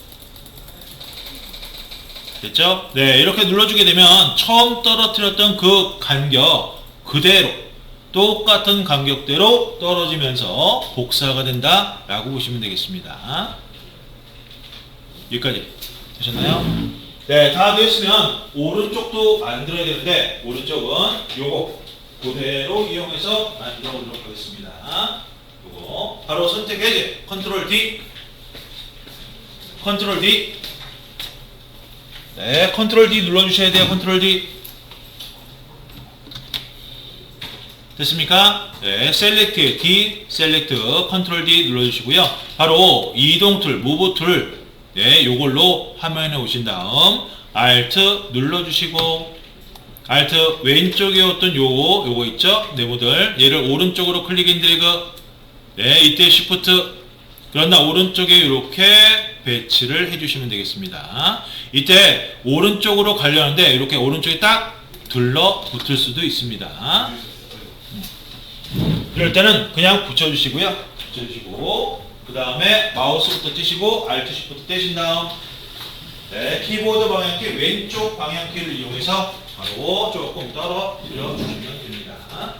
됐죠? 네, 이렇게 눌러주게 되면 처음 떨어뜨렸던 그 간격 그대로 똑같은 간격대로 떨어지면서 복사가 된다라고 보시면 되겠습니다. 여기까지 되셨나요? 네, 다 됐으면 오른쪽도 만들어야 되는데 오른쪽은 요거 그대로 이용해서 만들어 보도록 하겠습니다. 요거 바로 선택 해제 컨트롤 D. 네, 컨트롤 D 눌러주셔야 돼요. 컨트롤 D 됐습니까? 네, 셀렉트 컨트롤 D 눌러주시고요. 바로 이동 툴, 무브 툴 네, 요걸로 화면에 오신 다음 Alt 눌러주시고 Alt 왼쪽에 어떤 요거 있죠? 네모들 얘를 오른쪽으로 클릭 앤 드래그 네, 이때 Shift 그러나 오른쪽에 이렇게 배치를 해주시면 되겠습니다. 이때 오른쪽으로 가려는데 이렇게 오른쪽에 딱 들러붙을 수도 있습니다. 이럴 때는 그냥 붙여주시고요. 그 다음에 마우스부터 떼시고 Alt, Shift 떼신 다음 네, 키보드 방향키 왼쪽 방향키를 이용해서 바로 조금 떨어뜨려 주시면 됩니다.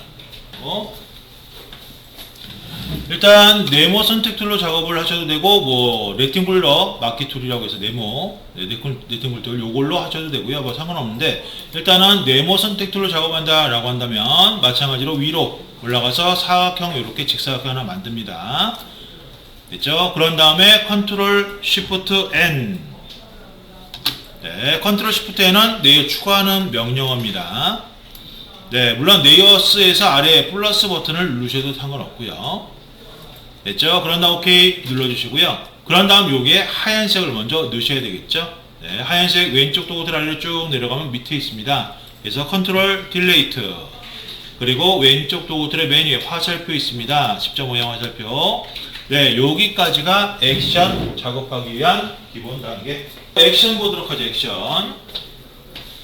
일단 네모 선택 툴로 작업을 하셔도 되고 뭐 렉팅굴러 마키 툴이라고 해서 네모 렉팅굴 툴 요걸로 하셔도 되고요. 뭐 상관없는데 일단은 네모 선택 툴로 작업한다 라고 한다면 마찬가지로 위로 올라가서 사각형 이렇게 직사각형 하나 만듭니다. 됐죠? 그런 다음에 컨트롤 쉬프트 N. 네, 컨트롤 쉬프트 N은 레이어 추가하는 명령어입니다. 네, 물론 레이어스에서 아래에 플러스 버튼을 누르셔도 상관없고요. 됐죠? 그런 다음 OK 눌러주시고요. 그런 다음 여기에 하얀색을 먼저 넣으셔야 되겠죠? 네, 하얀색 왼쪽 도구들 아래로 쭉 내려가면 밑에 있습니다. 그래서 컨트롤 딜레이트. 그리고 왼쪽 도구들의 맨 위에 화살표 있습니다. 십자 모양 화살표. 네, 여기까지가 액션 작업하기 위한 기본 단계. 액션 보도록 하죠. 액션.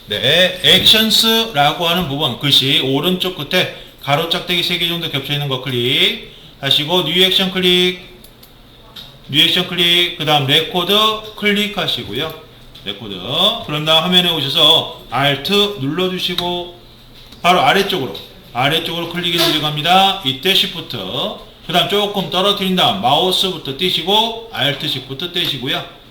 네, 액션스라고 하는 부분 글씨 오른쪽 끝에 가로 짝대기 3개 정도 겹쳐 있는 거 클릭 하시고 뉴 액션 클릭, 뉴 액션 클릭, 그 다음 레코드 클릭하시고요. 레코드. 그런 다음 화면에 오셔서 Alt 눌러주시고 바로 아래쪽으로 클릭이 내려갑니다. 이때 Shift. 그 다음 조금 떨어뜨린 다음 마우스부터 띄시고 Alt Shift 떼시고요.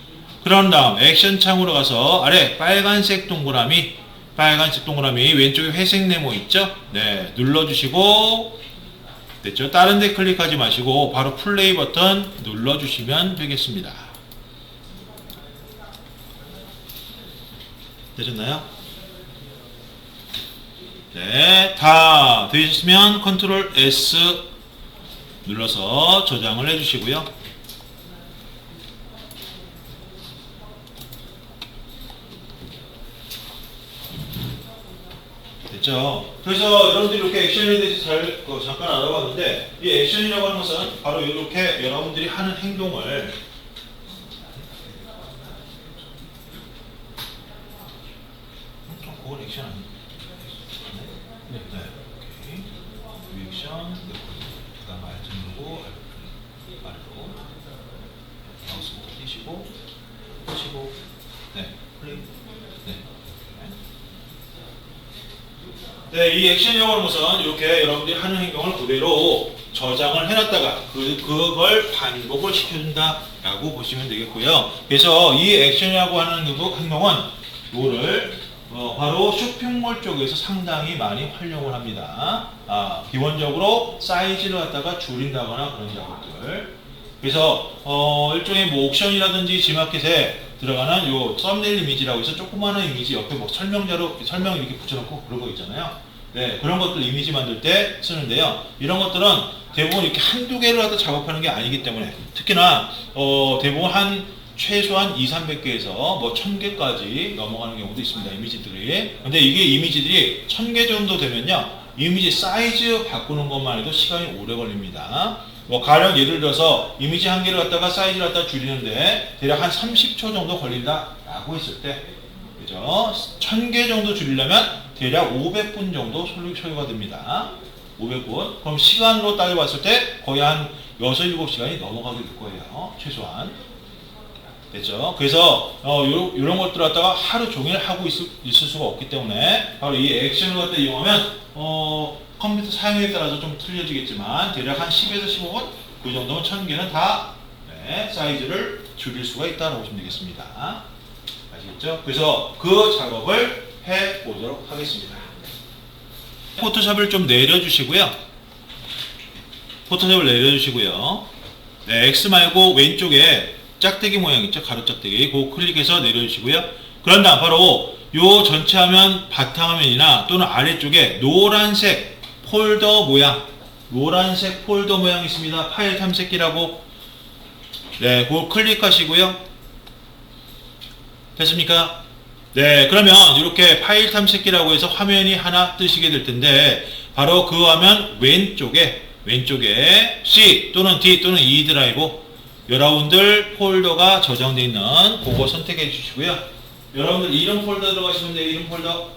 그런 다음 액션 창으로 가서 아래 빨간색 동그라미 왼쪽에 회색 네모 있죠? 네, 눌러주시고 됐죠? 다른 데 클릭하지 마시고 바로 플레이 버튼 눌러주시면 되겠습니다. 되셨나요? 네, 다 되셨으면 컨트롤 S 눌러서 저장을 해주시고요. 됐죠? 그래서 여러분들이 이렇게 액션에 대해서 잠깐 알아봤는데 이 액션이라고 하는 것은 바로 이렇게 여러분들이 하는 행동을 그건 액션 아니에요? 네. 오케이. 액션 그 다음 Alt 누르고 아래로 마우스부터 띄시고 네, 클릭. 네, 이 액션이라고 하는 것은 이렇게 여러분들이 하는 행동을 그대로 저장을 해놨다가 그걸 반복을 시켜준다라고 보시면 되겠고요. 그래서 이 액션이라고 하는 행동은 이거를 바로 쇼핑몰 쪽에서 상당히 많이 활용을 합니다. 기본적으로 사이즈를 갖다가 줄인다거나 그런 작업들. 그래서 일종의 뭐 옥션이라든지 지마켓에 들어가는 요 썸네일 이미지라고 해서 조그마한 이미지 옆에 뭐 설명 이렇게 붙여놓고 그런 거 있잖아요. 네, 그런 것들 이미지 만들 때 쓰는데요. 이런 것들은 대부분 이렇게 한두 개를 갖다 작업하는 게 아니기 때문에 특히나 대부분 최소한 200~300개에서 뭐 1000개까지 넘어가는 경우도 있습니다. 이미지들이. 근데 이게 이미지들이 1000개 정도 되면요. 이미지 사이즈 바꾸는 것만 해도 시간이 오래 걸립니다. 뭐 가령 예를 들어서 이미지 한 개를 갖다가 사이즈를 갖다 줄이는데 대략 한 30초 정도 걸린다라고 했을 때, 그죠? 1000개 정도 줄이려면 대략 500분 정도 소요가 됩니다. 500분. 그럼 시간으로 따져봤을 때 거의 한 6~7시간이 넘어가게 될 거예요. 최소한. 됐죠? 그래서 이런 것들 갖다가 하루 종일 하고 있을 수가 없기 때문에 바로 이 액션을 갖다 이용하면 컴퓨터 사용에 따라서 좀 틀려지겠지만 대략 한 10에서 15분 그 정도면 1000개는 다 사이즈를 줄일 수가 있다고 보시면 되겠습니다. 아시겠죠? 그래서 그 작업을 해 보도록 하겠습니다. 포토샵을 좀 내려주시고요. 네, X 말고 왼쪽에 짝대기 모양 있죠? 가로 짝대기. 그거 클릭해서 내려주시고요. 그런 다음 바로 요 전체 화면 바탕화면이나 또는 아래쪽에 노란색 폴더 모양 있습니다. 파일 탐색기라고. 네, 그거 클릭하시고요. 됐습니까? 네, 그러면 이렇게 파일 탐색기라고 해서 화면이 하나 뜨시게 될 텐데 바로 그 화면 왼쪽에 C 또는 D 또는 E 드라이브 여러분들 폴더가 저장되어 있는 그거 선택해 주시고요. 여러분들 이름 폴더 들어가시면 돼요. 이름 폴더.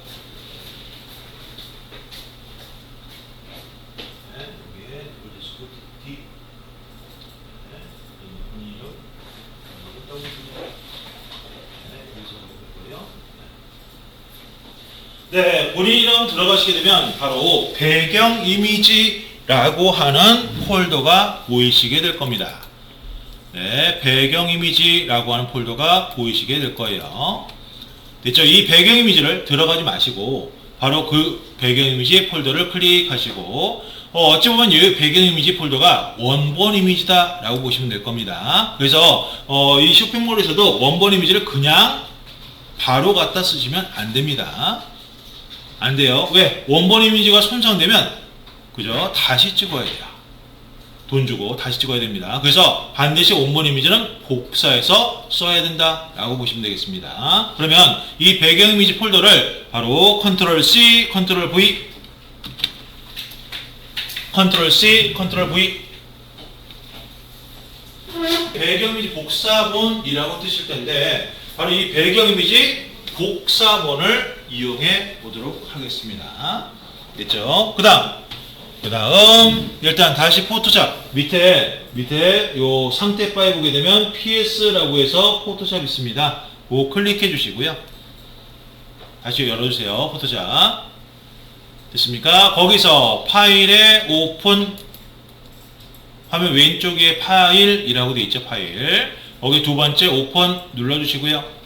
네, 여기에 D. 네, 본인 이름. 네, 본인 이름 들어가시게 되면 바로 배경 이미지라고 하는 폴더가 보이시게 될 겁니다. 네, 배경 이미지라고 하는 폴더가 보이시게 될 거예요. 됐죠? 이 배경 이미지를 들어가지 마시고 바로 그 배경 이미지 폴더를 클릭하시고 어찌 보면 이 배경 이미지 폴더가 원본 이미지다 라고 보시면 될 겁니다. 그래서 이 쇼핑몰에서도 원본 이미지를 그냥 바로 갖다 쓰시면 안 됩니다. 안 돼요. 왜? 원본 이미지가 손상되면 그죠? 다시 찍어야 돼요. 돈 주고 다시 찍어야 됩니다. 그래서 반드시 원본 이미지는 복사해서 써야 된다 라고 보시면 되겠습니다. 그러면 이 배경 이미지 폴더를 바로 컨트롤 C, 컨트롤 V, 컨트롤 C, 컨트롤 V, 배경 이미지 복사본이라고 뜨실 텐데 바로 이 배경 이미지 복사본을 이용해 보도록 하겠습니다. 됐죠? 그 다음 일단 다시 포토샵 밑에 요 상태 바에 보게 되면 PS라고 해서 포토샵 있습니다. 그거 클릭해 주시고요. 다시 열어주세요. 포토샵 됐습니까? 거기서 파일에 오픈 화면 왼쪽에 파일이라고 되어 있죠. 파일 거기 두 번째 오픈 눌러주시고요.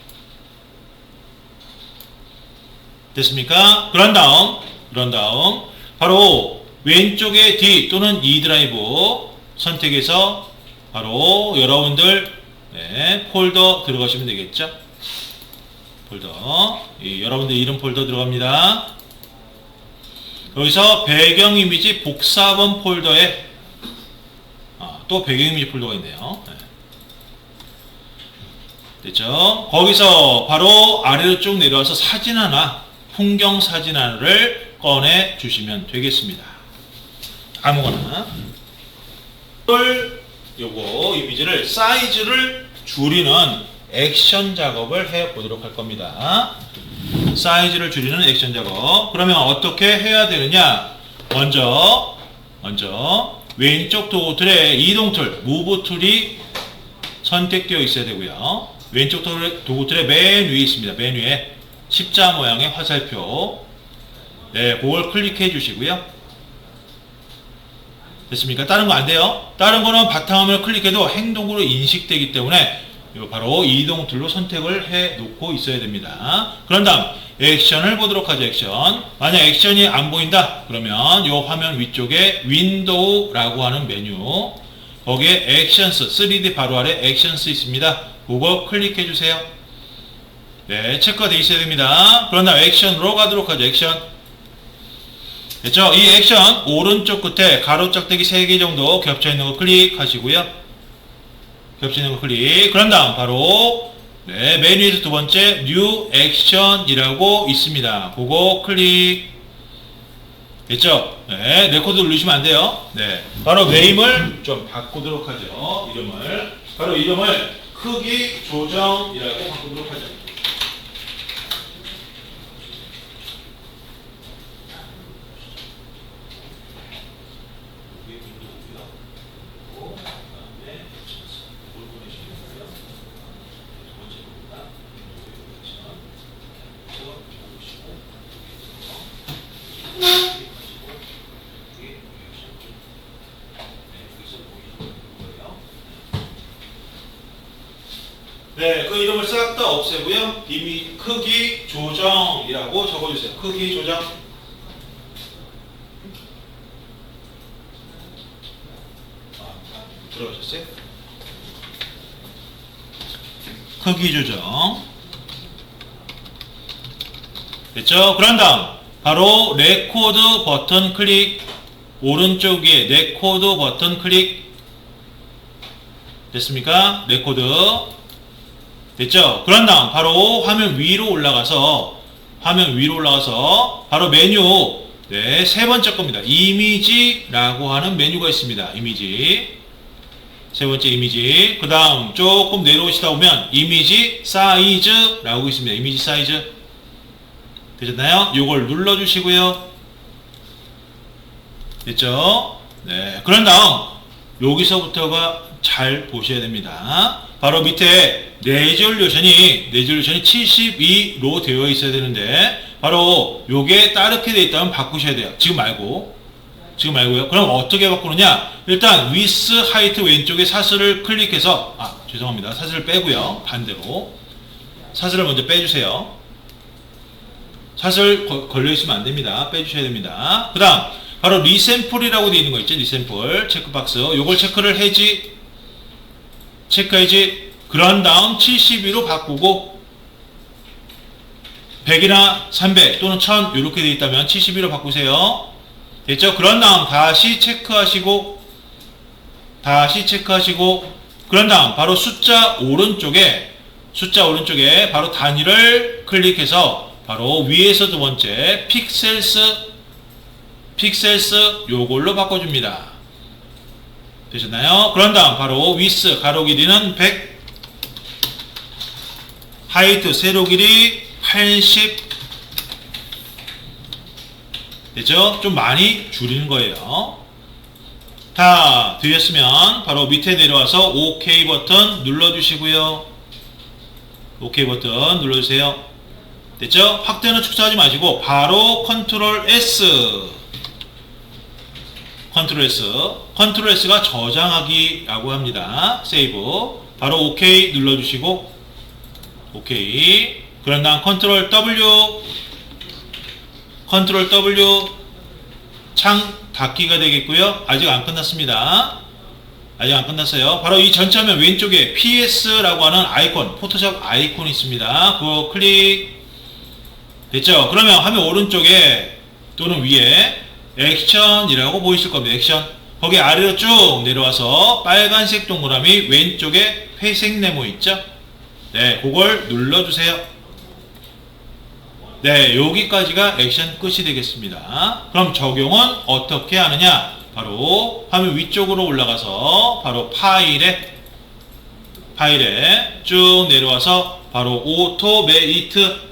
됐습니까? 그런 다음 바로 왼쪽에 D 또는 E 드라이브 선택해서 바로 여러분들 폴더 들어가시면 되겠죠. 폴더 여러분들 이름 폴더 들어갑니다. 여기서 배경 이미지 복사본 폴더에 또 배경 이미지 폴더가 있네요. 됐죠? 거기서 바로 아래로 쭉 내려와서 사진 하나, 풍경 사진 하나를 꺼내 주시면 되겠습니다. 아무거나. 요거 이미지를 사이즈를 줄이는 액션 작업을 해 보도록 할 겁니다. 사이즈를 줄이는 액션 작업. 그러면 어떻게 해야 되느냐? 먼저 왼쪽 도구 틀에 이동 툴, 무브 툴이 선택되어 있어야 되고요. 왼쪽 도구 틀의 맨 위에 있습니다. 맨 위에 십자 모양의 화살표. 그걸 클릭해 주시고요. 됐습니까? 다른 거 안 돼요. 다른 거는 바탕화면을 클릭해도 행동으로 인식되기 때문에 바로 이동 툴로 선택을 해 놓고 있어야 됩니다. 그런 다음 액션을 보도록 하죠. 액션. 만약 액션이 안 보인다 그러면 이 화면 위쪽에 윈도우라고 하는 메뉴 거기에 액션스 3D 바로 아래 액션스 있습니다. 그거 클릭해 주세요. 체크가 되어 있어야 됩니다. 그런 다음 액션으로 가도록 하죠. 액션. 됐죠? 이 액션 오른쪽 끝에 가로 짝대기 3개 정도 겹쳐 있는 거 클릭하시고요. 겹쳐 있는 거 클릭. 그런 다음 바로 맨 위에서 두 번째 뉴 액션이라고 있습니다. 그거 클릭. 됐죠? 레코드 누르시면 안 돼요. 바로 네임을 좀 바꾸도록 하죠. 바로 이름을 크기 조정이라고 바꾸도록 하죠. 그 이름을 싹 다 없애고요. 이미 크기 조정이라고 적어주세요. 크기 조정. 들어오셨어요? 크기 조정. 됐죠? 그런 다음 바로 레코드 버튼 클릭. 오른쪽 위에 레코드 버튼 클릭. 됐습니까? 레코드. 됐죠? 그런 다음 바로 화면 위로 올라가서 바로 메뉴 세 번째 겁니다. 이미지라고 하는 메뉴가 있습니다. 이미지 세 번째 이미지. 그 다음 조금 내려오시다 보면 이미지 사이즈라고 있습니다. 이미지 사이즈 되셨나요? 요걸 눌러주시고요. 됐죠? 그런 다음 여기서부터가 잘 보셔야 됩니다. 바로 밑에 레졸루션이 72로 되어 있어야 되는데 바로 요게 다르게 되어 있다면 바꾸셔야 돼요. 지금 말고요. 그럼 어떻게 바꾸느냐? 일단 위스 하이트 왼쪽에 사슬을 클릭해서 죄송합니다. 사슬을 빼고요. 반대로 사슬을 먼저 빼주세요. 사슬 걸려있으면 안됩니다. 빼주셔야 됩니다. 그 다음 바로 리샘플이라고 되어 있는 거 있죠. 리샘플 체크박스 요걸 체크를 해지 체크해지. 그런 다음 72로 바꾸고 100이나 300 또는 1000 이렇게 되어 있다면 72로 바꾸세요. 됐죠? 그런 다음 다시 체크하시고 그런 다음 바로 숫자 오른쪽에 바로 단위를 클릭해서 바로 위에서 두 번째 픽셀스 요걸로 바꿔줍니다. 되셨나요? 그런 다음 바로 위스 가로 길이는 100, 하이트 세로 길이 80. 됐죠? 좀 많이 줄이는 거예요. 다 되셨으면 바로 밑에 내려와서 OK 버튼 눌러주시고요. OK 버튼 눌러주세요. 됐죠? 확대는 축소하지 마시고 바로 컨트롤 S가 저장하기라고 합니다. 세이브. 바로 OK 눌러주시고 OK. 그런 다음 컨트롤 W 창 닫기가 되겠고요. 아직 안 끝났습니다. 아직 안 끝났어요. 바로 이 전체 화면 왼쪽에 PS라고 하는 아이콘, 포토샵 아이콘이 있습니다. 그거 클릭. 됐죠? 그러면 화면 오른쪽에 또는 위에 액션이라고 보이실 겁니다. 액션. 거기 아래로 쭉 내려와서 빨간색 동그라미 왼쪽에 회색 네모 있죠? 네, 그걸 눌러주세요. 네, 여기까지가 액션 끝이 되겠습니다. 그럼 적용은 어떻게 하느냐? 바로 화면 위쪽으로 올라가서 바로 파일에 쭉 내려와서 바로 오토메이트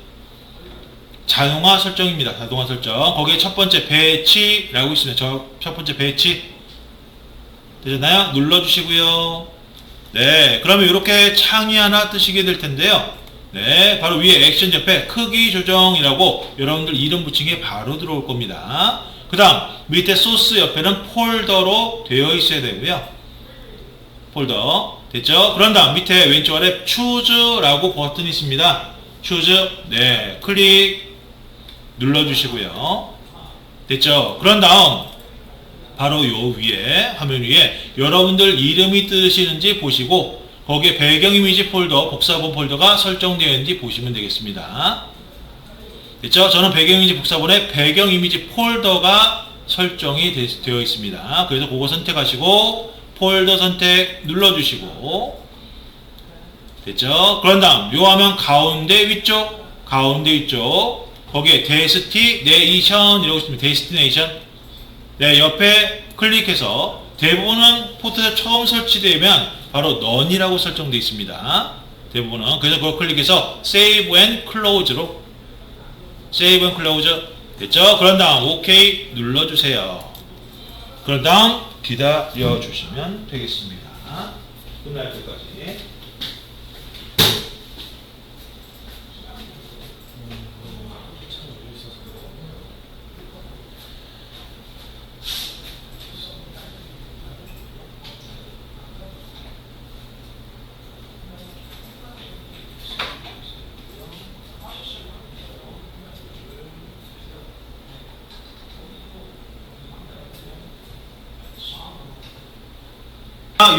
자동화 설정입니다. 자동화 설정. 거기에 첫 번째 배치라고 있습니다. 첫 번째 배치. 되셨나요? 눌러주시고요. 네, 그러면 이렇게 창이 하나 뜨시게 될 텐데요. 네, 바로 위에 액션 옆에 크기 조정이라고 여러분들 이름 붙인 게 바로 들어올 겁니다. 그 다음 밑에 소스 옆에는 폴더로 되어 있어야 되고요. 폴더. 됐죠? 그런 다음 밑에 왼쪽 아래 추즈라고 버튼이 있습니다. 추즈. 네, 클릭 눌러주시고요. 됐죠? 그런 다음 바로 요 위에 화면 위에 여러분들 이름이 뜨시는지 보시고 거기에 배경 이미지 폴더, 복사본 폴더가 설정되어 있는지 보시면 되겠습니다. 됐죠? 저는 배경 이미지 복사본에 배경 이미지 폴더가 설정이 되어 있습니다. 그래서 그거 선택하시고 폴더 선택 눌러주시고 됐죠? 그런 다음 요 화면 가운데 위쪽 거기에 데스티네이션이라고 있습니다. 데스티네이션. 네, 옆에 클릭해서 대부분은 포토샵 처음 설치되면 바로 none이라고 설정되어 있습니다. 대부분은. 그래서 그걸 클릭해서 Save and Close로 Save and Close. 됐죠? 그런 다음 OK 눌러주세요. 그런 다음 기다려 주시면 되겠습니다. 끝날 때까지.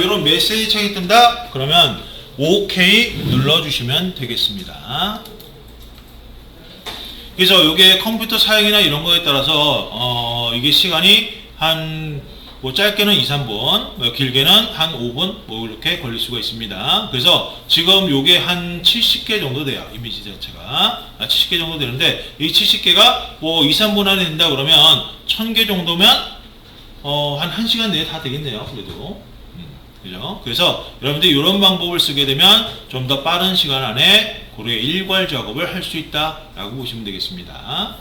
이런 메시지 창이 뜬다? 그러면 OK 눌러주시면 되겠습니다. 그래서 이게 컴퓨터 사용이나 이런 거에 따라서 이게 시간이 한 뭐 짧게는 2-3분, 길게는 한 5분 뭐 이렇게 걸릴 수가 있습니다. 그래서 지금 요게 한 70개 정도 돼요. 이미지 자체가 70개 정도 되는데 이 70개가 뭐 2-3분 안에 된다 그러면 1000개 정도면 한 1시간 내에 다 되겠네요. 그래도. 그죠? 그래서 여러분들이 이런 방법을 쓰게 되면 좀 더 빠른 시간 안에 고루의 일괄 작업을 할 수 있다 라고 보시면 되겠습니다.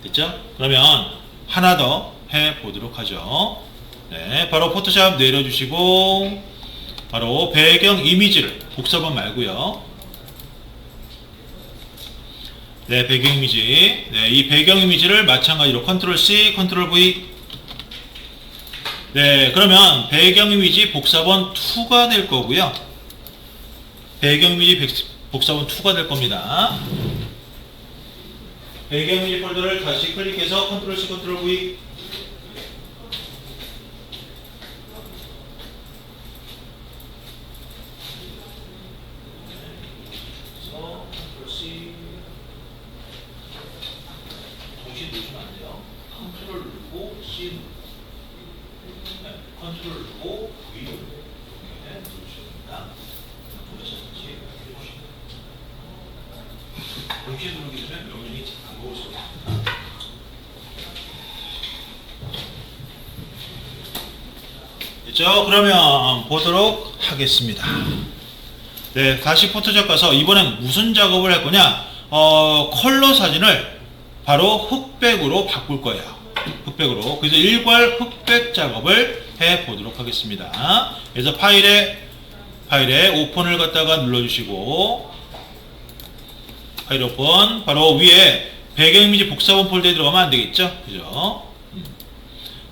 됐죠? 그러면 하나 더 해보도록 하죠. 네, 바로 포토샵 내려주시고 바로 배경 이미지를 복사본 말고요. 네, 배경 이미지. 네, 이 배경 이미지를 마찬가지로 컨트롤 C, 컨트롤 V. 네, 그러면 배경 이미지 복사본 2가 될 거고요. 배경 이미지 복사본 2가 될 겁니다. 배경 이미지 폴더를 다시 클릭해서 컨트롤 C, 컨트롤 V. 컨트롤 C. 동시에 누르시면 안 돼요. 컨트롤 누르고 C 누르고. 네, 컨트롤 누르고 V 누르고. 네, 누르셔야 됩니다. 누르셨는지 해주시면. 동시에 누르게 되면 명령이 안 먹을 수가 있습니다. 됐죠? 그러면 보도록 하겠습니다. 네, 다시 포토샵 가서 이번엔 무슨 작업을 할 거냐? 컬러 사진을 바로 흑백으로 바꿀 거예요. 흑백으로. 그래서 일괄 흑백 작업을 해 보도록 하겠습니다. 그래서 파일에 오픈을 갖다가 눌러주시고, 파일 오픈. 바로 위에 배경 이미지 복사본 폴더에 들어가면 안 되겠죠? 그죠?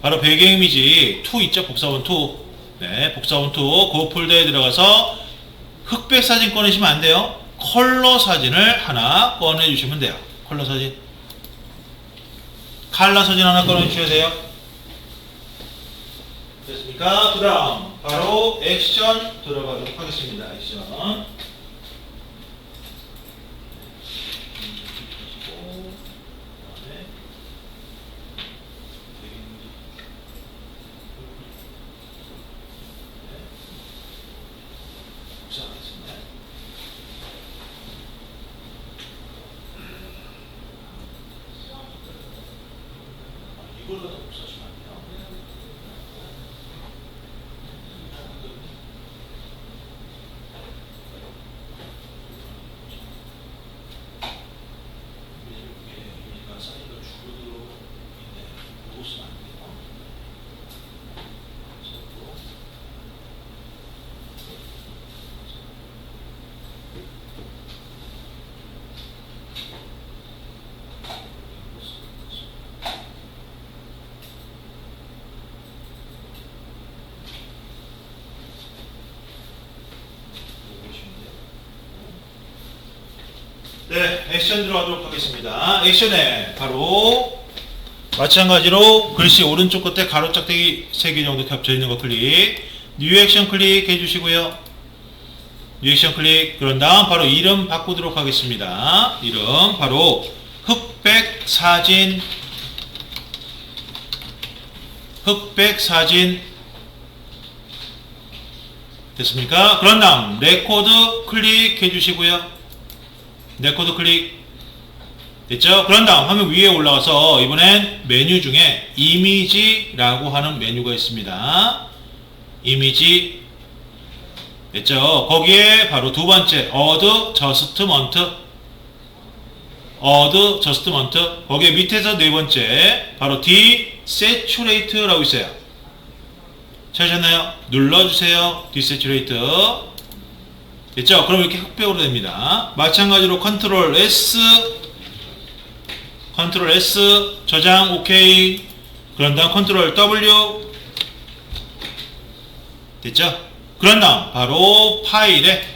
바로 배경 이미지 2 있죠? 복사본 2. 네, 복사본 2. 그 폴더에 들어가서 흑백 사진 꺼내시면 안 돼요. 컬러 사진을 하나 꺼내주시면 돼요. 컬러 사진. 칼라 사진 하나 꺼내주셔야 돼요. 됐습니까? 그 다음, 바로 액션 들어가도록 하겠습니다. 액션. 이걸로 다 복사하시면 안 돼요. 이미지가 사이즈가 줄어들어 있네. 이거 쓰면 안 돼요. 네, 액션 들어가도록 하겠습니다. 액션에 바로 마찬가지로 글씨 오른쪽 끝에 가로 짝대기 3개 정도 겹쳐 있는 거 클릭, 뉴 액션 클릭 해주시고요. 뉴 액션 클릭. 그런 다음 바로 이름 바꾸도록 하겠습니다. 이름 바로 흑백 사진 됐습니까? 그런 다음 레코드 클릭 해주시고요. 레코드 클릭. 됐죠? 그런 다음 화면 위에 올라가서 이번엔 메뉴 중에 이미지라고 하는 메뉴가 있습니다. 이미지. 됐죠? 거기에 바로 두 번째 어드저스트먼트. 거기에 밑에서 네 번째 바로 디세츄레이트라고 있어요. 찾으셨나요? 눌러주세요. 디세츄레이트. 됐죠? 그럼 이렇게 흑백으로 됩니다. 마찬가지로 컨트롤 S 저장 OK. 그런 다음 컨트롤 W. 됐죠? 그런 다음 바로 파일에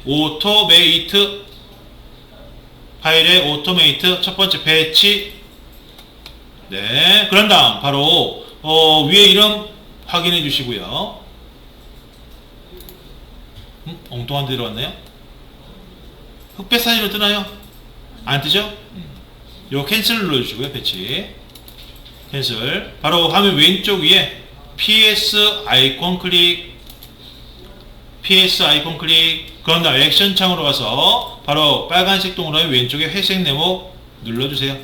오토메이트 첫 번째 배치. 네, 그런 다음 바로 위에 이름 확인해 주시고요. 엉뚱한 데 들어갔네요. 흑백 사진으로 뜨나요? 안 뜨죠? 요 캔슬 눌러주시고요. 배치 캔슬. 바로 화면 왼쪽 위에 PS 아이콘 클릭. 그런 다음 액션 창으로 가서 바로 빨간색 동그라미 왼쪽에 회색 네모 눌러주세요.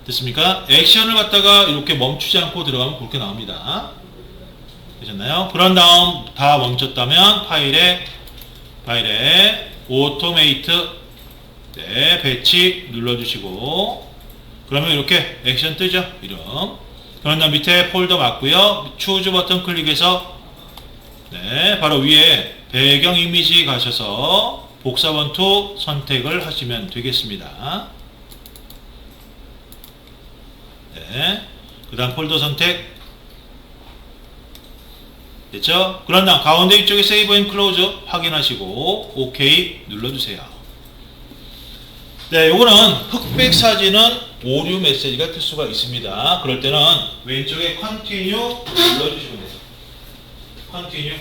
됐습니까? 액션을 갖다가 이렇게 멈추지 않고 들어가면 그렇게 나옵니다. 되셨나요? 그런 다음 다 멈췄다면 파일에 오토메이트. 네, 배치 눌러주시고, 그러면 이렇게 액션 뜨죠? 이름. 그런 다음 밑에 폴더 맞고요. 추즈 버튼 클릭해서 네, 바로 위에 배경 이미지 가셔서 복사본 2 선택을 하시면 되겠습니다. 네, 그 다음 폴더 선택. 됐죠? 그런 다음 가운데 이쪽에 세이브 앤 클로즈 확인하시고 OK 눌러주세요. 네, 요거는 흑백 사진은 오류 메시지가 뜰 수가 있습니다. 그럴 때는 왼쪽에 컨티뉴 눌러주시면 돼요. 컨티뉴.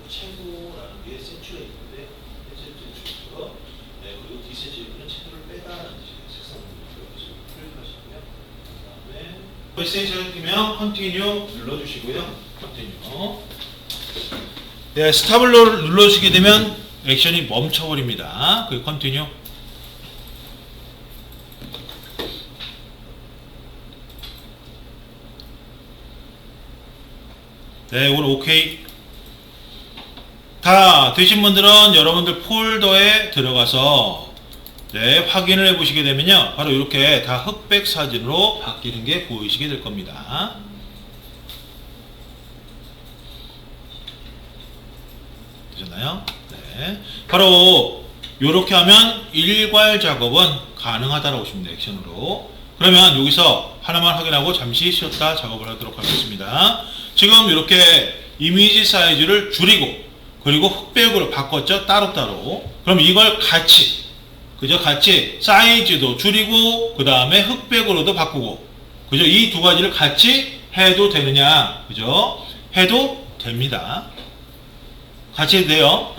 최고라는 게 센츄레 있는데 센츄레이터. 네, 그리고 디센츄레이터는 채도를 빼다라는 뜻이에요. 색상으로 클릭하시고요. 그다음에 메시지를 뜨면 컨티뉴 눌러주시고요. 컨티뉴. 네, 스탑을 눌러주시게 되면 액션이 멈춰버립니다. 그 컨티뉴. 네, 오늘 오케이. 다 되신 분들은 여러분들 폴더에 들어가서 네, 확인을 해 보시게 되면요, 바로 이렇게 다 흑백 사진으로 바뀌는 게 보이시게 될 겁니다. 되셨나요? 네, 바로 이렇게 하면 일괄 작업은 가능하다라고 보시면 돼요. 액션으로. 그러면 여기서 하나만 확인하고 잠시 쉬었다 작업을 하도록 하겠습니다. 지금 이렇게 이미지 사이즈를 줄이고 그리고 흑백으로 바꿨죠. 따로따로. 그럼 이걸 같이, 그죠? 같이 사이즈도 줄이고 그 다음에 흑백으로도 바꾸고, 그죠? 이 두 가지를 같이 해도 되느냐, 그죠? 해도 됩니다. 같이 해도 돼요.